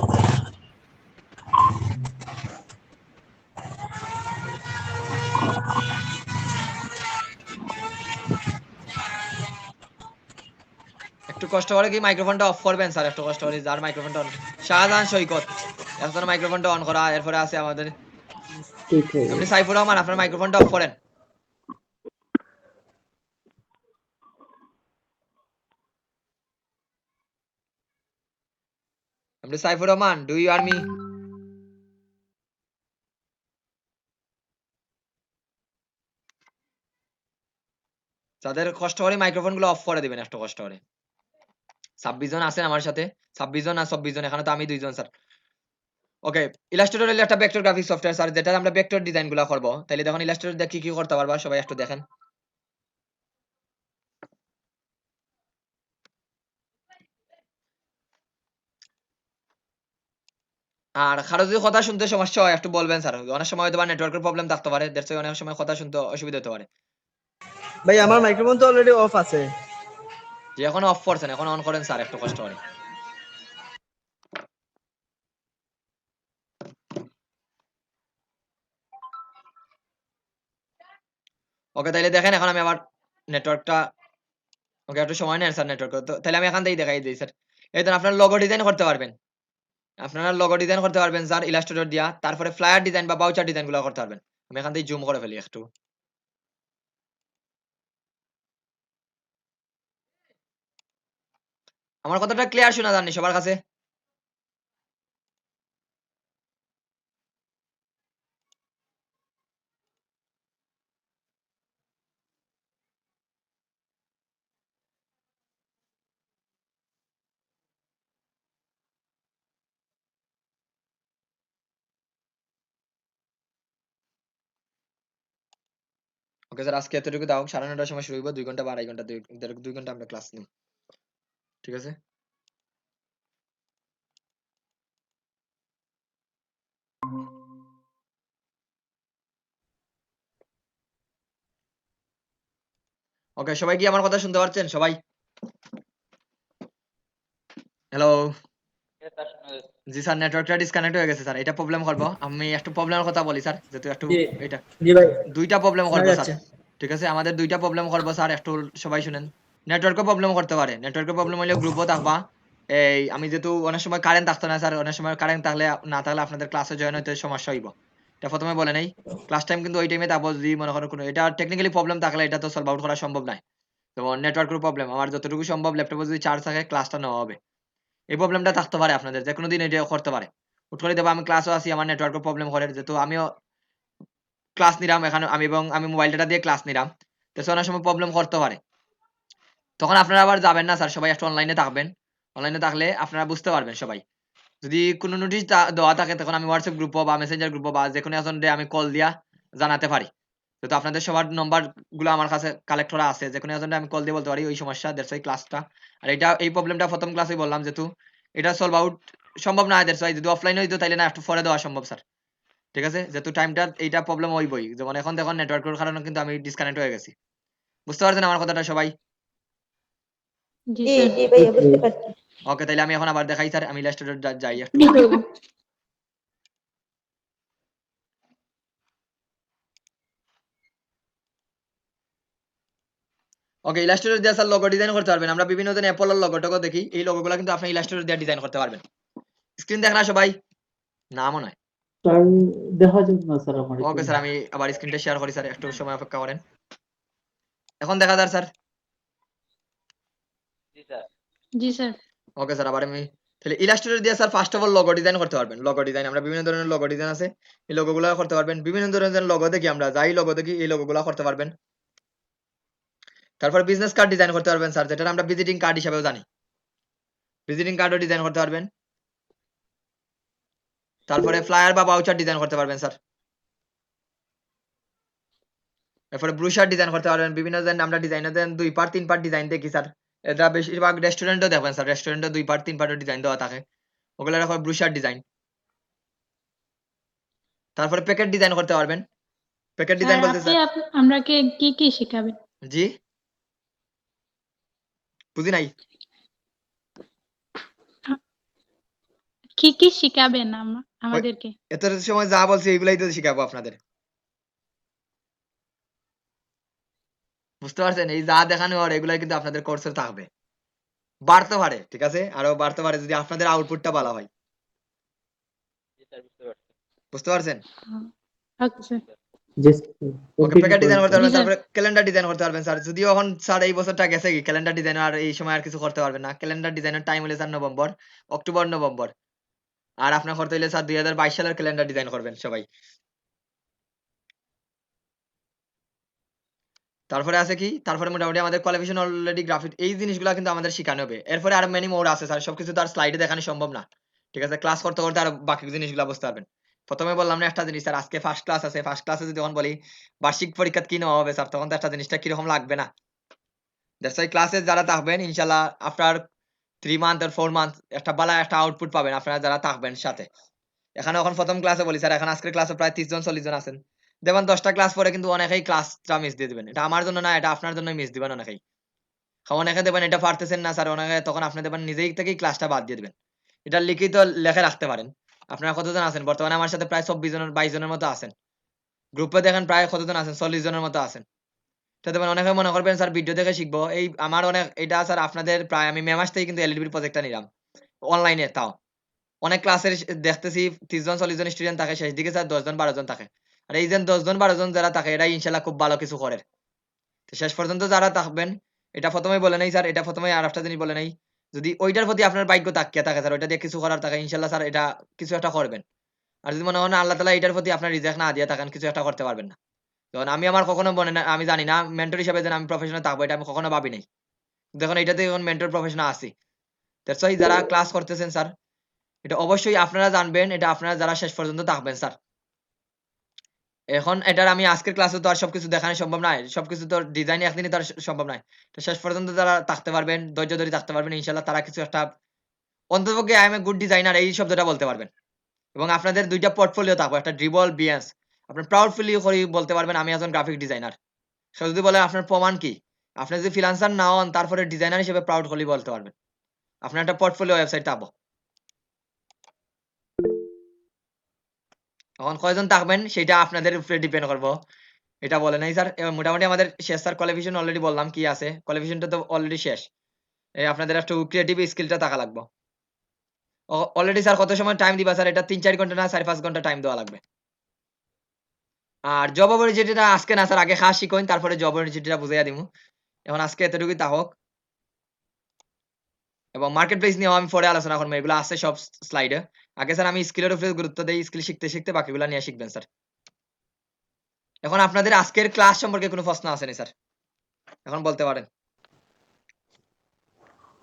একটু কষ্ট করে কি মাইক্রোফোনটা অফ করবেন স্যার, একটু কষ্ট করে, যার মাইক্রোফোনটা অন। শাহজাহান সৈকত, এখন মাইক্রোফোনটা অন করা। এরপরে আছে আমাদের ঠিক হয়ে আপনি গেছে। সাইফুর রহমান, আপনার মাইক্রোফোনটা অফ করেন। আপনি Saifur Rahman, do you are me? তাদের কষ্ট করে মাইক্রোফোন গুলো অফ করে দিবেন একটু কষ্ট করে। 26 জন আছেন আমার সাথে, 26 জন আর 24 জন, এখানে তো আমি 2 জন স্যার। ওকে ইলাস্ট্রেটর হলো একটা ভেক্টর গ্রাফিক সফটওয়্যার স্যার, যেটা আমরা ভেক্টর ডিজাইন গুলো করবো। তাইলে দেখুন ইলাস্ট্রেটর দিয়ে কি কি করতে পারবা সবাই একটু দেখেন। আর কারো যদি কথা শুনতে সমস্যা হয় একটু বলবেন স্যার, অনেক সময় হয়তো বা নেটওয়ার্কের প্রবলেম থাকতে পারে, দ্যাটস অনেক সময় কথা শুনতে অসুবিধা হতে পারে। ভাই আমার মাইক্রোফোন তো অলরেডি অফ আছে। যে এখন অফ করছেন, এখন অন করেন স্যার একটু কষ্ট করে। ওকে তাইলে দেখেন এখন আমি আবার নেটওয়ার্কটা, ওকে একটু সময় নেন স্যার নেটওয়ার্ক, তাহলে আমি এখান থেকেই দেখাই দিই স্যার। এই ধরুন আপনারা লোগো ডিজাইন করতে পারবেন, আপনারা লোগো ডিজাইন করতে পারবেন স্যার ইলাস্ট্রেটর দিয়া। তারপরে ফ্লায়ার ডিজাইন বা বাউচার ডিজাইন গুলো করতে পারবেন। আমি এখান থেকে জুম করে ফেলি একটু। আমার কথাটা ক্লিয়ার শোনা যাননি সবার কাছে? ওকে স্যার আজকে এতটুকু দাও, 9:30টার সময় শুরু হইব, 2 ঘন্টা বা 2.5 ঘন্টা, 2 ঘন্টা আমরা ক্লাস নিব, ঠিক আছে? ওকে সবাই কি আমার কথা শুনতে পাচ্ছেন সবাই? হ্যালো। জি স্যার নেটওয়ার্কটা ডিসকানেক্ট হয়ে গেছে স্যার, এটা প্রবলেম করবো। আমি একটু প্রবলেমের কথা বলি স্যার, যেহেতু একটু জি এটা জি ভাই, দুইটা প্রবলেম শোনা করবো স্যার। যাচ্ছে। ঠিক আছে আমাদের দুইটা প্রবলেম করবো স্যার, একটু সবাই শুনেন। নেটওয়ার্কের প্রবলেম করতে পারে, নেটওয়ার্কের প্রবলেম হলে গ্রুপও থাকবা। এই আমি যেহেতু অনেক সময় কারেন্ট থাকতো না স্যার, অনেক সময় কারেন্ট থাকলে না থাকলে আপনাদের ক্লাসে জয়েন হইতে সমস্যা হইব। এটা প্রথমে বলে নেই, ক্লাস টাইম কিন্তু ওই টাইমে থাকবো। যদি মনে করেন কোনো এটা টেকনিক্যালি প্রবলেম থাকলে এটা তো সলভ আউট করা সম্ভব নয়। যেমন নেটওয়ার্কের প্রবলেম, আমার যতটুকু সম্ভব ল্যাপটপে যদি চার্জ থাকে ক্লাসটা নেওয়া হবে। এই প্রবলেমটা থাকতে পারে আপনাদের, যে কোনো দিন এটা করতে পারে। হুট করে দেবো আমি ক্লাসও আছি, আমার নেটওয়ার্কের প্রবলেম করে, যেহেতু আমিও ক্লাস নিলাম এখানে, আমি মোবাইল ডাটা দিয়ে ক্লাস নিলাম, তো অনেক সময় প্রবলেম করতে পারে। তখন আপনারা আবার যাবেন না স্যার, সবাই একটু অনলাইনে থাকবেন। অনলাইনে থাকলে আপনারা বুঝতে পারবেন সবাই। যদি কোনো নোটিশ দেওয়া থাকে তখন আমি হোয়াটসঅ্যাপ গ্রুপ বা মেসেঞ্জার গ্রুপ বা যে কোনো একজনকে আমি কল দিয়া জানাতে পারি। যেহেতু আপনাদের সবার নম্বর গুলো আমার কাছে কালেক্ট করা আছে, যে কোনো একজনকে আমি কল দিয়ে বলতে পারি ওই সমস্যা দ্যাটস ওয়াই ক্লাসটা। আর এটা এই প্রবলেমটা প্রথম ক্লাসে বললাম, যেহেতু এটা সলভ আউট সম্ভব না, দ্যাটস ওয়াই যদি অফলাইনে হইতো তাইলে না একটু পরে দেওয়া সম্ভব স্যার। ঠিক আছে, যেহেতু টাইমটা এইটা প্রবলেম হইবই, যেমন এখন দেখুন নেটওয়ার্কের কারণে কিন্তু আমি ডিসকানেক্ট হয়ে গেছি। বুঝতে পারছেন আমার কথাটা সবাই? জি জি ভাইয়া বুঝতে পারছি। ওকে, তাইলে আমি এখন আবার দেখাই স্যার, আমি ইলাস্ট্রেটর যাই একটু। ওকে, ইলাস্ট্রেটর দিয়ে স্যার লোগো ডিজাইন করতে পারবেন। আমরা বিভিন্ন ধরনের অ্যাপলের লোগো টোগো দেখি, এই লোগোগুলো কিন্তু আপনি ইলাস্ট্রেটর দিয়ে ডিজাইন করতে পারবেন। স্ক্রিন দেখেন না সবাই? না মনে হয়। স্যার দেখা যাবে না স্যার আমার ওকে এখানে। স্যার, আমি আবার স্ক্রিনটা শেয়ার করি স্যার, একটু সময় অপেক্ষা করেন। এখন দেখা যায় স্যার? জি স্যার। জি স্যার। ওকে স্যার, আবার আমি তাহলে ইলাস্ট্রেটর দিয়ে sir first of all logo design করতে পারবেন। লোগো ডিজাইন আমরা বিভিন্ন ধরনের লোগো ডিজাইন আছে, এই লোগোগুলো করতে পারবেন। বিভিন্ন ধরনের লোগো দেখি আমরা, যাই লোগো দেখি এই লোগোগুলো করতে পারবেন। তারপর বিজনেস কার্ড ডিজাইন করতে পারবেন স্যার, যেটা আমরা ভিজিটিং কার্ড হিসেবেও জানি। ভিজিটিং কার্ডও ডিজাইন করতে পারবেন। তারপরে ফ্লায়ার বা ভাউচার ডিজাইন করতে পারবেন স্যার। এরপরে ব্রুশার ডিজাইন করতে পারবেন। বিভিন্ন ধরনের আমরা ডিজাইনের দেন 2 পার্ট 3 পার্ট ডিজাইন দেখি স্যার। এটা বেশিরভাগ রেস্টুরেন্টও দেখবেন স্যার, রেস্টুরেন্টে 2 পার্ট 3 পার্টের ডিজাইন দেওয়া থাকে। ওগুলো রাখা ব্রুশার ডিজাইন। তারপরে প্যাকেট ডিজাইন করতে পারবেন। প্যাকেট ডিজাইন বলতে স্যার, আমরাকে কি কি শেখাবেন? জি বুঝি নাই। কি কি শিখাবেন ওই আমাদেরকে? এত সময় যা বলছি এগুলাই তো শিখাবো আপনাদের। বুঝতে পারছেন? এই যা দেখানো আর এগুলাই কিন্তু আপনাদের কোর্সে থাকবে। বাড়তে পারে, ঠিক আছে? আরো বাড়তে পারে যদি আপনাদের আউটপুটটা ভালো হয়। জি স্যার, বুঝতে পারছি। বুঝতে পারছেন? Okay sir. জি ওকে, কন্টিনিউ প্যাকেট ডিজাইন করেন করতে স্যার। পারবেন, জি স্যার। তারপরে ক্যালেন্ডার ডিজাইন করতে পারবেন স্যার। যদিও এখন স্যার এই বছরটা গেছে কি ক্যালেন্ডার ডিজাইন আর এই সময় আর কিছু করতে পারবেন না। ক্যালেন্ডার ডিজাইনের টাইম হলে স্যার নভেম্বর, অক্টোবর, নভেম্বর। আর আপনার করতে হলে স্যার 2022 সালের ক্যালেন্ডার ডিজাইন করবেন সবাই। তারপরে আছে কি, তারপরে মোটামুটি আমাদের কোয়ালিফিকেশন অলরেডি গ্রাফিক এই জিনিসগুলো কিন্তু আমাদের শিখানো হবে। এরপরে আরো মেনি মোর আছে স্যার, সবকিছু তো আর স্লাইডে দেখানো সম্ভব না। ঠিক আছে, ক্লাস করতে করতে আর বাকি জিনিসগুলো বুঝতে পারবেন। প্রথমে বললাম না একটা জিনিস স্যার, আজকে ফার্স্ট ক্লাস আছে, ফার্স্ট ক্লাসে যদি তখন বলি বার্ষিক পরীক্ষা কি নেওয়া হবে স্যার, তখন তো একটা জিনিসটা কিরকম লাগবে না। দ্যাটস ওয়াই ক্লাসে যারা থাকবেন ইনশাল্লাহ আফটার 3 মান্থ আর 4 মান্থ একটা ভালো একটা আউটপুট পাবেন আপনারা যারা থাকবেন সাথে। এখানে এখন প্রথম ক্লাসে বলি স্যার, এখন আজকের ক্লাসে প্রায় 30 জন 40 জন আছেন। দেখবেন 10টা ক্লাস পরে কিন্তু অনেকেই ক্লাসটা মিস দিয়ে দিবেন। এটা আমার জন্য না, এটা আপনার জন্য মিস দিবেন অনেকেই। অনেকে দেবেন এটা পারতেছেন না স্যার, অনেকে তখন আপনি দেবেন নিজেই থেকেই ক্লাসটা বাদ দিয়ে দিবেন। এটা লিখিত লেখে রাখতে পারেন। আপনারা কতজন আছেন বর্তমানে আমার সাথে? প্রায় 24 জনের 22 জনের মতো আছেন। গ্রুপে দেখেন প্রায় কতজন আছেন? 40 জনের মতো আছেন। তো দেখবেন অনেকে মনে করবেন স্যার ভিডিও দেখে শিখবো। এই আমার অনেক এটা স্যার আপনাদের প্রায় আমি মে মাস থেকে কিন্তু এলইডির প্রজেক্টটা নিলাম অনলাইনে। তাও অনেক ক্লাসের দেখতেছি 30 জন 40 জন স্টুডেন্ট থাকে, শেষ দিকে স্যার 10 জন 12 জন থাকে। আর এই যে 10 জন 12 জন যারা থাকে এরাই ইনশাল্লাহ খুব ভালো কিছু করে। তো শেষ পর্যন্ত যারা থাকবেন, এটা প্রথমেই বলে নেই স্যার, এটা প্রথমেই আর একটা জিনিস বলে নেই, যদি ওইটার প্রতি আপনার ভাগ্য তাকিয়ে থাকে স্যার, ওইটা দিয়ে কিছু করার থাকে ইনশাল্লাহ স্যার এটা কিছু একটা করবেন। আর যদি মনে হয় না আল্লাহ তাআলা এটার প্রতি আপনার রিজেক্ট না দিয়ে থাকেন, কিছু একটা করতে পারবেন না। যখন আমি আমার কখনো মনে না, আমি জানি না মেন্টর হিসেবে যেন আমি প্রফেশনাল থাকবো এটা আমি কখনো ভাবি নাই। দেখুন এটাতে এখন মেন্টর প্রফেশনাল আছি। দ্যাটস ওয়াই যারা ক্লাস করতেছেন স্যার, এটা অবশ্যই আপনারা জানবেন, এটা আপনারা যারা শেষ পর্যন্ত থাকবেন স্যার। এখন এটার আমি আজকের ক্লাসে তো আর সবকিছু দেখানো সম্ভব নয়, সবকিছু তো ডিজাইন একদিনই তো আর সম্ভব নয়। তো শেষ পর্যন্ত যারা থাকতে পারবেন, ধৈর্য ধরে থাকতে পারবেন ইনশাল্লাহ তারা কিছু একটা অন্ততপক্ষে I M a good designer এই শব্দটা বলতে পারবেন। এবং আপনাদের দুইটা পোর্টফোলিও থাকবে, একটা ড্রিবল বিএস, আপনার প্রাউডফুলি করে বলতে পারবেন আমি একজন গ্রাফিক ডিজাইনার। সে যদি বলে আপনার প্রমাণ কি, আপনি যদি ফ্রিল্যান্সার না হন তারপরে ডিজাইনার হিসেবে প্রাউড হলি বলতে পারবেন। আপনার একটা পোর্টফোলিও ওয়েবসাইট থাকবো। এখন কয়জন থাকবেন সেটা আপনাদের উপরে ডিপেন্ড করবো। এটা বলে নাই স্যার। মোটামুটি আমাদের শেষ স্যার, কোয়ালিফিকেশন অলরেডি বললাম কি আছে, কোয়ালিফিকেশনটা তো অলরেডি শেষ। আপনাদের একটু ক্রিয়েটিভ স্কিলটা থাকা লাগবে। অলরেডি স্যার কত সময় টাইম দিবা স্যার? এটা 3-4 ঘন্টা না 4-5 ঘন্টা টাইম দেওয়া লাগবে। আর জব অপরচুনিটিটা আজকে না স্যার, আগে খাস শিখুন, তারপরে জব অপরচুনিটিটা বুঝাইয়া দিমু। এখন আজকে এতটুকুই থাকুক। এবং মার্কেট প্লেস নিয়েও আমি পরে আলোচনা করবো, এগুলো আছে সব স্লাইডে। আগে স্যার আমি স্কিলের উপরে গুরুত্ব দেই, স্কিল শিখতে শিখতে বাকিগুলো নিয়ে শিখবেন স্যার। এখন আপনাদের আজকের ক্লাস সম্পর্কে কোনো প্রশ্ন আছে নি স্যার? এখন বলতে পারেন।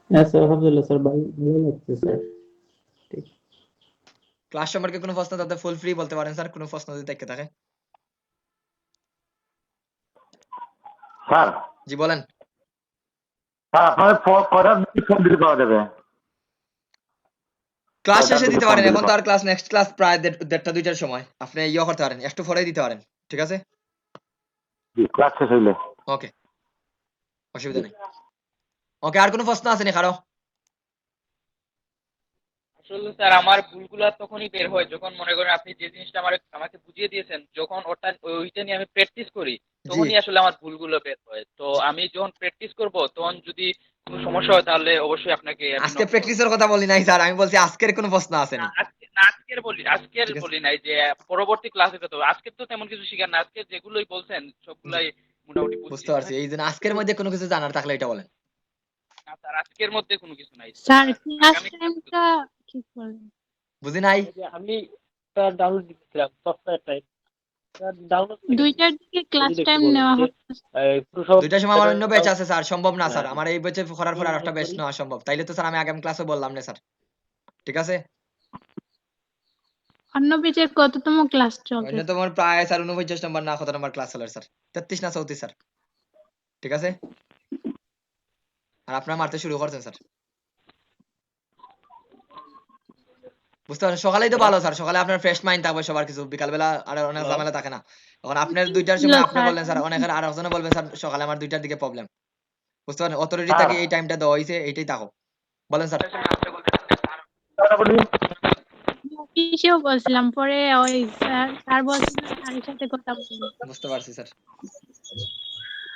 হ্যাঁ স্যার, আলহামদুলিল্লাহ স্যার, ভালো লাগছে স্যার। ক্লাস সম্পর্কে কোনো প্রশ্ন তাতে ফুল ফ্রি বলতে পারেন স্যার, কোনো প্রশ্ন যদি থেকে থাকে। স্যার জি বলেন। স্যার আপনাদের করার ফোন দিতে পাওয়া যাবে? ক্লাস কয়টার শেষে দিকে দিতে ফোন পারেন, দিতে এখন তো পাওয়া আর ক্লাস নেক্সট ক্লাস প্রায় 1:30-2টার সময়। আপনি ইয়ে করতে পারেন, একটু পরেই দিতে পারেন, ঠিক আছে? যাবে? ক্লাস শেষ হইলে। ওকে, অসুবিধা নেই। ওকে, আর কোনো প্রশ্ন আছে নি কারো? আসলে স্যার আমার ভুলগুলো তখনই বের হয় যখন মনে করেন আপনি যে জিনিসটা আমাকে বুঝিয়ে দিয়েছেন, যখন ওইটা নিয়ে আমি প্র্যাকটিস করি, জি, তখনই আসলে আমার ভুলগুলো বের হয়। তো আমি যখন প্র্যাকটিস করব তখন যদি কোনো সমস্যা হয় তাহলে অবশ্যই আপনাকে আমি আজকে নক করব। প্র্যাকটিসের কথা বলি নাই স্যার, আমি বলছি আজকের কোনো প্রশ্ন না, আসেনি, আজকের ঠিক আছে? বলি নাই যে পরবর্তী ক্লাসে কথা হবে। আজকের তো তেমন কিছু শিখার না, আজকে যেগুলোই বলছেন জি, সবগুলাই মোটামুটি বুঝছি। বুঝতে পারছি। এই জন্য আজকের মধ্যে কোনো কিছু জানার থাকলে এটা বলেন। না স্যার, আজকের মধ্যে কোনো কিছু নাই স্যার স্যার। ক্লাস আগামী টাইমটা কি করবেন? বুঝি নাই। আমি ডাউনলোড দিচ্ছিলাম সফটওয়্যারটা, ডাউনলোড 2টার দিকে ক্লাস টাইম নেওয়া হচ্ছে। 2টার সময় আমার অন্য ব্যাচ আছে স্যার, সম্ভব না স্যার। আমার এই ব্যাচে করার পর আরেকটা ব্যাচ নেওয়া সম্ভব। তাইলে তো স্যার আমি আগামী ক্লাসে বললাম না স্যার, ঠিক আছে? অন্য পেজের কততম ক্লাস চলছে? অন্য তোমার প্রায় স্যার 49 নম্বর না কত নম্বর ক্লাস চলে স্যার? 33 না 34 স্যার, ঠিক আছে? আর আপনারা মারতে শুরু করছেন স্যার, বুঝতে পারছেন? সকালেই তো ভালো স্যার, সকালে আপনার ফ্রেশ মাইন্ড থাকবে সবার কিছু, বিকালবেলা আর অনেক ঝামেলা থাকে না। এখন আপনার 2টার সময় আপনি স্যার, বললেন স্যার, অনেকের আর একজনে বলবেন স্যার সকালে আমার 2টার দিকে প্রবলেম, বুঝতে পারেন? অথরিটি স্যার থেকে এই টাইমটা দেওয়া হয়েছে, এইটাই থাকো। বলেন স্যার। অফিসেও বলছিলাম, পরে ওই স্যার স্যার বলছিল স্যারের সাথে কথা বলবো। বুঝতে পারছি স্যার,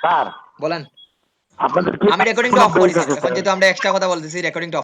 স্যার বলেন। আপনাদের আমি রেকর্ডিংটা অফ করি স্যার, এখন যেহেতু আমরা এক্সট্রা কথা বলতেছি, রেকর্ডিংটা